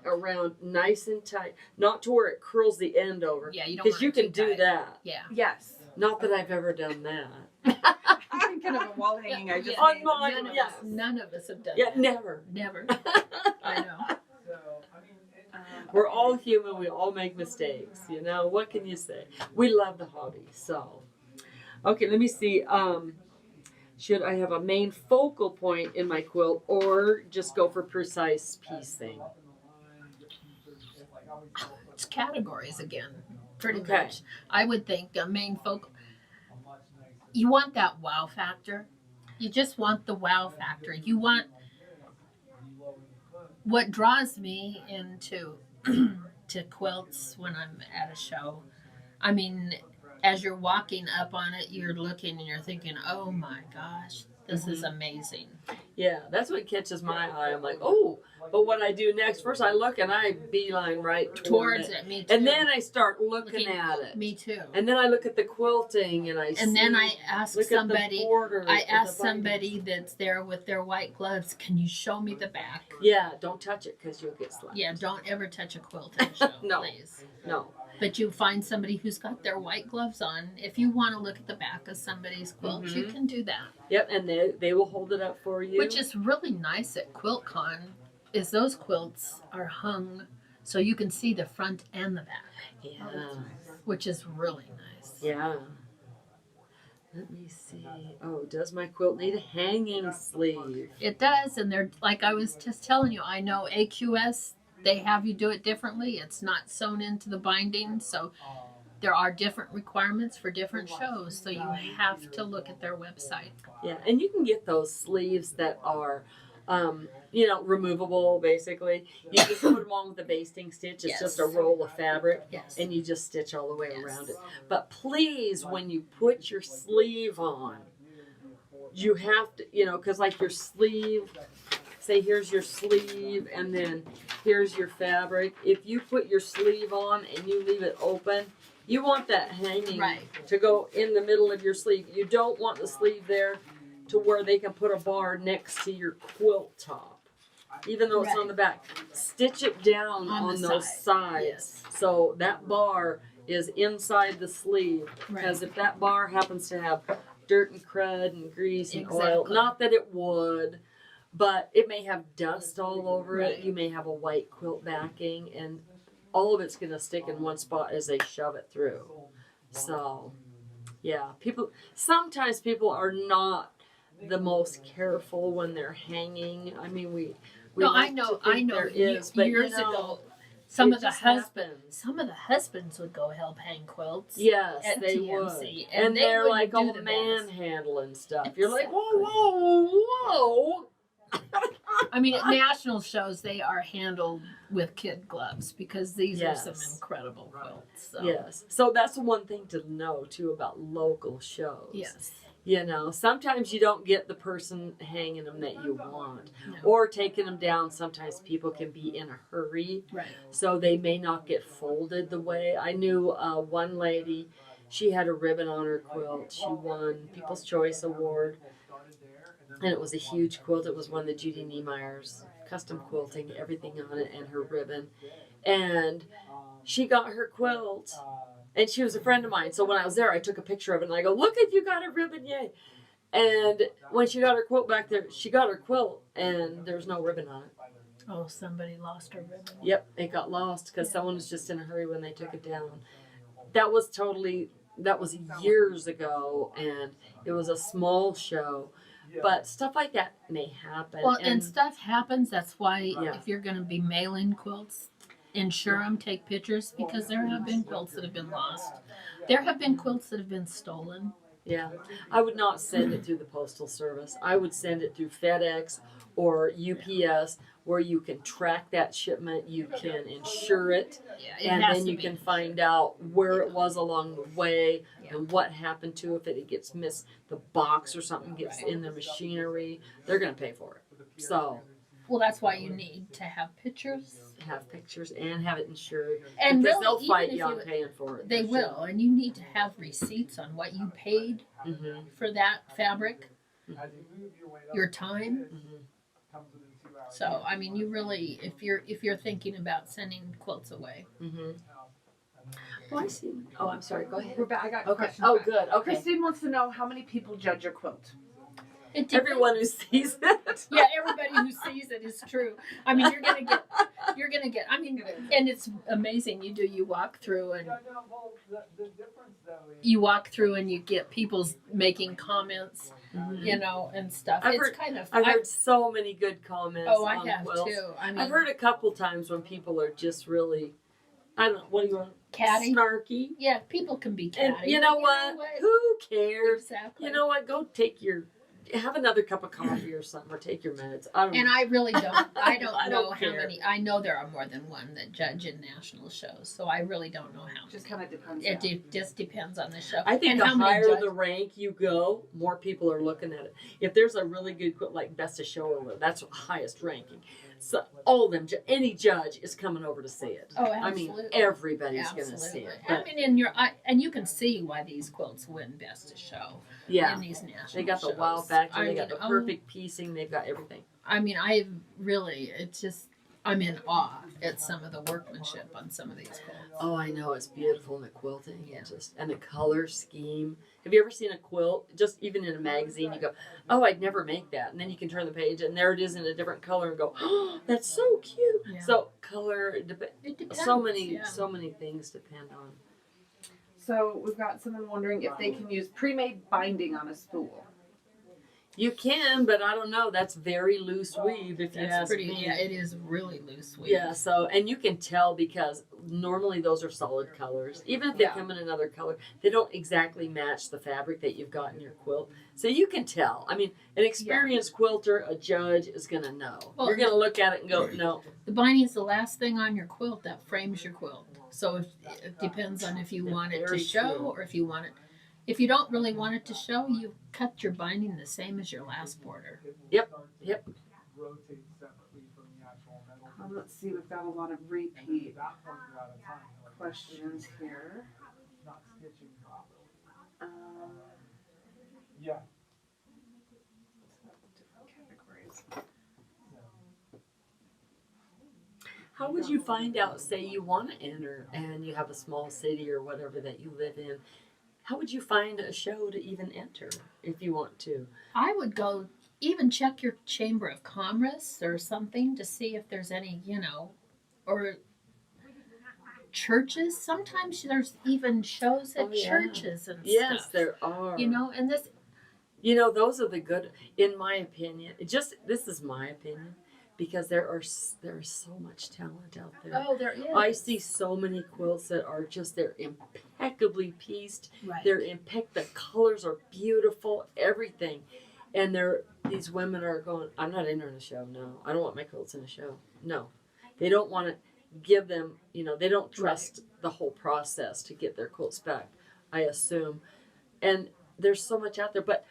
around. nice and tight, not to where it curls the end over. Yeah, you don't. Because want you it can too do tight. that. Yeah. Yes. Not that I've ever done that. I'm thinking of a wall hanging I just On made. mine, yes. None of us have done Yeah, that. never. Never. I know. We're all human. We all make mistakes. You know, what can you say? We love the hobby. So, okay, let me see. Should I have a main focal point in my quilt or just go for precise piecing? It's categories again, pretty Okay. much. I would think a main focal. You want that wow factor. You just want the wow factor. You want what draws me into to quilts when I'm at a show. I mean, as you're walking up on it, you're looking and you're thinking, "Oh my gosh, this is amazing." Yeah, that's what catches my eye. I'm like, oh, but what I do next, first I look and I beeline right Towards it. it, me too. And then I start looking at it. Me too. And then I look at the quilting and then I ask look somebody. at the border. I ask somebody that's there with their white gloves, "Can you show me the back?" Yeah, don't touch it because you'll get slapped. Yeah, don't ever touch a quilt at a show, No. please. No. But you find somebody who's got their white gloves on. If you want to look at the back of somebody's quilt, you can do that. Yep, and they will hold it up for you. Which is really nice at QuiltCon, is those quilts are hung so you can see the front and the back. Yeah. Which is really nice. Yeah. Let me see. Oh, does my quilt need a hanging sleeve? It does, and they're like I was just telling you, I know AQS, they have you do it differently. It's not sewn into the binding, so there are different requirements for different shows, so you have to look at their website. Yeah, and you can get those sleeves that are, removable, basically. You just put them on with a basting stitch. It's just a roll of fabric, and you just stitch all the way around it. But please, when you put your sleeve on, you have to, because like your sleeve, say here's your sleeve and then here's your fabric. If you put your sleeve on and you leave it open, you want that hanging to go in the middle of your sleeve. You don't want the sleeve there to where they can put a bar next to your quilt top. Even though it's on the back. Stitch it down on those sides. So that bar is inside the sleeve. Because if that bar happens to have dirt and crud and grease and oil, not that it would, but it may have dust all over it. You may have a white quilt backing, and all of it's going to stick in one spot as they shove it through. So, yeah, sometimes people are not the most careful when they're hanging. I mean, we I know. There is, but years ago, some of the husbands would go help hang quilts. Yes, at they TMC, would, and they're like all the manhandling stuff. You're like, whoa. I mean, at national shows, they are handled with kid gloves because these are some incredible quilts. So. Yes. So that's one thing to know, too, about local shows. Yes. Sometimes you don't get the person hanging them that you want or taking them down. Sometimes people can be in a hurry. Right. So they may not get folded the way. I knew one lady, she had a ribbon on her quilt. She won People's Choice Award. And it was a huge quilt. It was one of the Judy Niemeyer's custom quilting, everything on it, and her ribbon. And she got her quilt, and she was a friend of mine. So when I was there, I took a picture of it, and I go, look at you got a ribbon, yay. And when she got her quilt back there, she got her quilt, and there was no ribbon on it. Oh, somebody lost her ribbon. Yep, it got lost because someone was just in a hurry when they took it down. That was years ago, and it was a small show. But stuff like that may happen. Well, and stuff happens. That's why if you're going to be mailing quilts, insure them, take pictures, because there have been quilts that have been lost. There have been quilts that have been stolen. Yeah. I would not send it through the Postal Service. I would send it through FedEx or UPS, where you can track that shipment, you can insure it, Yeah, it and has then to you be. can find out where it was along the way Yeah. and what happened to it. If it gets missed, the box or something gets Right. in the machinery, they're going to pay for it. So Well, that's why you need to have pictures. have pictures and have it insured, And because really, they'll even fight if you on you, paying for it. they will, and you need to have receipts on what you paid Mm-hmm. for that fabric, Mm-hmm. your time. Mm-hmm. So, I mean, you really, if you're thinking about sending quilts away, Mm-hmm. Oh, I see. Oh, I'm sorry. Go ahead. We're back. I got Okay. questions. Oh, back. good. Okay. Christine wants to know how many people judge your quilt. it depends. Everyone who sees it. Yeah, everybody who sees it is true. I mean, you're gonna get. I mean, and it's amazing. You walk through and you get people's making comments, Mhm. you know, and stuff. I've It's heard- kind of. I've heard so many good comments. Oh, I on have quilts. too. I mean, I've heard a couple times when people are just really, I don't know, what do you want? catty. Snarky. Yeah, people can be And catty. you know what? Who cares? Exactly. You know what? Go have another cup of coffee or something, or take your meds. I don't And know. I really don't. I don't I know don't how care. many. I know there are more than one that judge in national shows, so I really don't know how. Just kind of depends. It just depends on the show. I think and the how many higher judge- the rank you go, more people are looking at it. If there's a really good quilt like Best of Show, or that's the highest ranking. So all of them, any judge is coming over to see it. Oh, I mean, absolutely. everybody's going to Absolutely. see it. I But mean, and you can see why these quilts win Best of Show yeah, in these national they got the shows. wow factor. I They got mean, the perfect piecing. They've got everything. I mean, it's just, I'm in awe at some of the workmanship on some of these quilts. Oh, I know, it's beautiful in the quilting. Yeah. And the color scheme. Have you ever seen a quilt, just even in a magazine, you go, oh, I'd never make that. And then you can turn the page and there it is in a different color and go, oh, that's so cute. Yeah. So color, It depends. so many things depend on. So we've got someone wondering if they can use pre-made binding on a spool. You can, but I don't know. That's very loose weave if you That's ask pretty. me. Yeah, it is really loose weave. Yeah, so, and you can tell because normally those are solid colors. Even if they Yeah. come in another color, they don't exactly match the fabric that you've got in your quilt. So you can tell. I mean, an experienced quilter, a judge, is going to know. Well, You're going to look at it and go, no. The binding is the last thing on your quilt that frames your quilt. So it depends on if you want it to Very show true. or if you want it. If you don't really want it to show, you cut your binding the same as your last border. Yep. Let's see, we've got a lot of repeat questions here. Yeah. Different categories. How would you find out, say you want to enter and you have a small city or whatever that you live in, how would you find a show to even enter if you want to? I would go even check your Chamber of Commerce or something to see if there's any, or churches. Sometimes there's even shows at Oh, yeah. churches and Yes, stuff. there are. And this, Those are the good, in my opinion. This is my opinion, because there is so much talent out there. oh, there is. I see so many quilts that are they're impeccably pieced. Right. The colors are beautiful, everything. And these women are going, I'm not entering a show, no. I don't want my quilts in a show. No. They don't want to give them, they don't trust the whole process to get their quilts back, I assume. And there's so much out there. But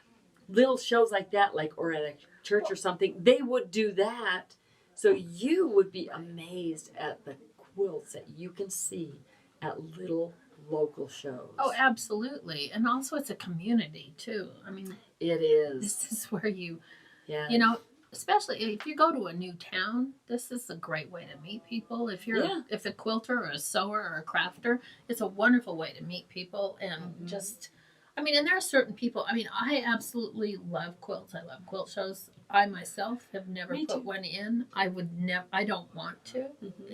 little shows like that, or at a church or something, they would do that. So you would be amazed at the quilts that you can see at little local shows. Oh, absolutely. And also it's a community too. I mean, It is. this is where Yeah. especially if you go to a new town, this is a great way to meet people. If you're Yeah. if a quilter or a sewer or a crafter, it's a wonderful way to meet people and and there are certain people. I mean, I absolutely love quilts. I love quilt shows. I myself have never Me put too. one in. I would never. I don't want to. Mhm.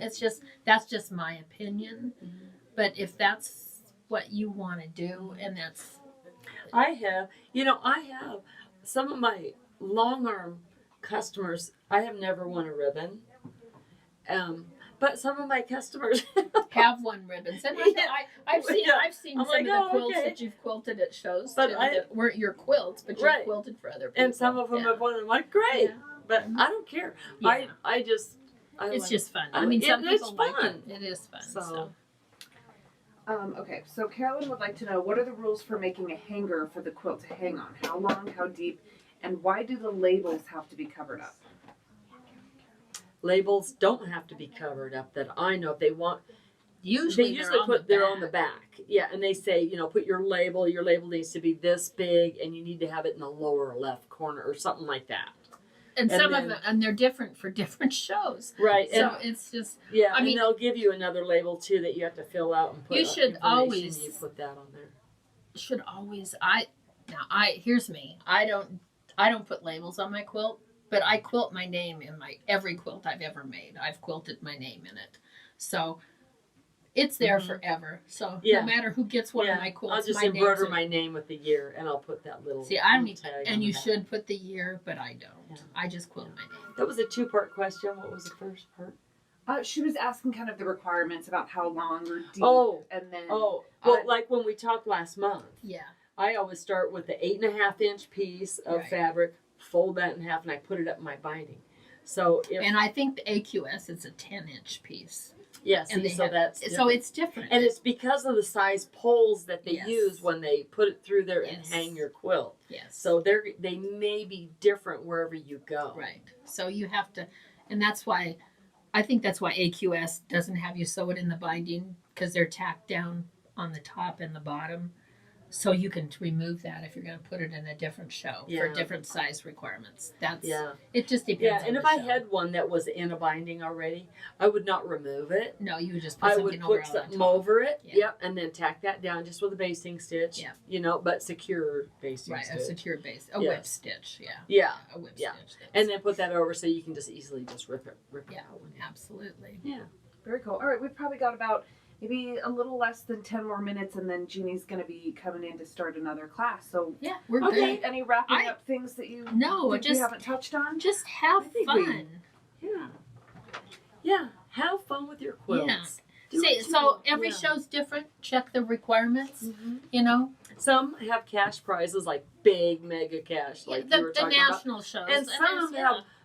That's just my opinion. Mhm. But if that's what you want to do, and that's I have some of my long arm customers, I have never won a ribbon. But some of my customers have one ribbons, and I've seen Yeah. I've seen I'm some like, of the oh, quilts okay. that you've quilted at shows, But too, I- that weren't your quilts, but you've Right. quilted for other people. and some of them Yeah. have won. I'm like, great. Yeah. but I don't care. Yeah. I just. It's like, just fun. I I mean, like- some it's people like fun. it. It is fun. So. So. Okay, so Carolyn would like to know, what are the rules for making a hanger for the quilt to hang on? How long, how deep, and why do the labels have to be covered up? Labels don't have to be covered up that I know. If they want, Usually, they usually they're on the back. Yeah, and they say, put your label. Your label needs to be this big, and you need to have it in the lower left corner or something like that. And And some then- of them, and they're different for different shows. Right. So And it's just, yeah, I and mean- they'll give you another label too that you have to fill out and put. You should information. always- You put that on there. should always, here's me. I don't put labels on my quilt, but I quilt my name in every quilt I've ever made. I've quilted my name in it. So it's there forever. So Yeah. no matter who gets one of my quilts, I'll just my embroider name's in my name with the year, and I'll put that little. See, I don't little even, tag and on you the back. should put the year, but I don't. Yeah. I just quilt my name. That was a 2-part question. What was the first part? She was asking kind of the requirements about how long or deep, Oh. and then Oh, well, like when we talked last month, Yeah. I always start with the 8.5-inch piece of Right. fabric, fold that in half, and I put it up in my binding. So if And I think the AQS is a 10-inch piece. yeah, and see, they so have- that's So different. it's different. And it's because of the size poles that they Yes. use when they put it through there and Yes. hang your quilt. Yes. So they may be different wherever you go. Right. So you have to, and that's why, I think that's why AQS doesn't have you sew it in the binding, because they're tacked down on the top and the bottom. So you can remove that if you're going to put it in a different show for Yeah. different size requirements. That's, Yeah. it just depends Yeah, on and the if I show. had one that was in a binding already, I would not remove it. No, you would just put I something would over put on the something top. over it, Yeah. yep, and then tack that down just with a basting stitch. Yeah. But secure basting Right, a stitch. secure base, a Yes. whip stitch, yeah. Yeah, A whip yeah. stitch. that's- and then put that over so you can just easily just rip it Yeah. out. When Absolutely. yeah. very cool. All right, we've probably got about maybe a little less than 10 more minutes, and then Jeannie's going to be coming in to start another class. So, Yeah, we're Okay. good. any wrapping I- up things that you No, think we just- haven't touched on? Just have I think we- fun. Yeah. Yeah. Have fun with your quilts. Yeah. Do See, what you so want. every Yeah. show's different. Check the requirements. Mhm. You know, Some have cash prizes, like big mega cash, like you were the talking about. national shows, And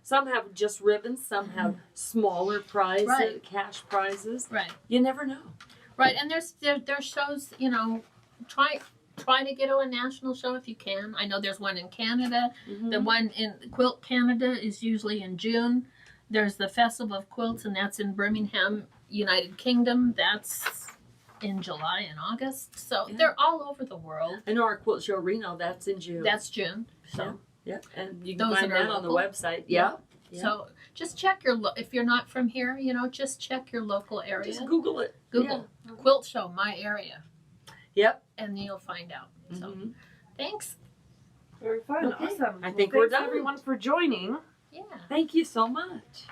some have just ribbons. Some have smaller prizes, Right. cash prizes. right, You never know. right. And there's shows. You know, try to get to a national show if you can. I know there's one in Canada. Mm-hmm. The one in Quilt Canada is usually in June. There's the Festival of Quilts, and that's in Birmingham, United Kingdom. That's in July and August. So Yeah. they're all over the world. I know our quilt show Reno. That's in June. That's June. So. Yeah, and you can Those find that are that on the local. website. Yeah. Yeah. So just check your if you're not from here, just check your local area. Just Google it. Google quilt show my area, Yep. and you'll find out. So Mhm. thanks. Very fun. Okay. Awesome. I think Well, we're thanks done. everyone for joining. Yeah. Thank you so much.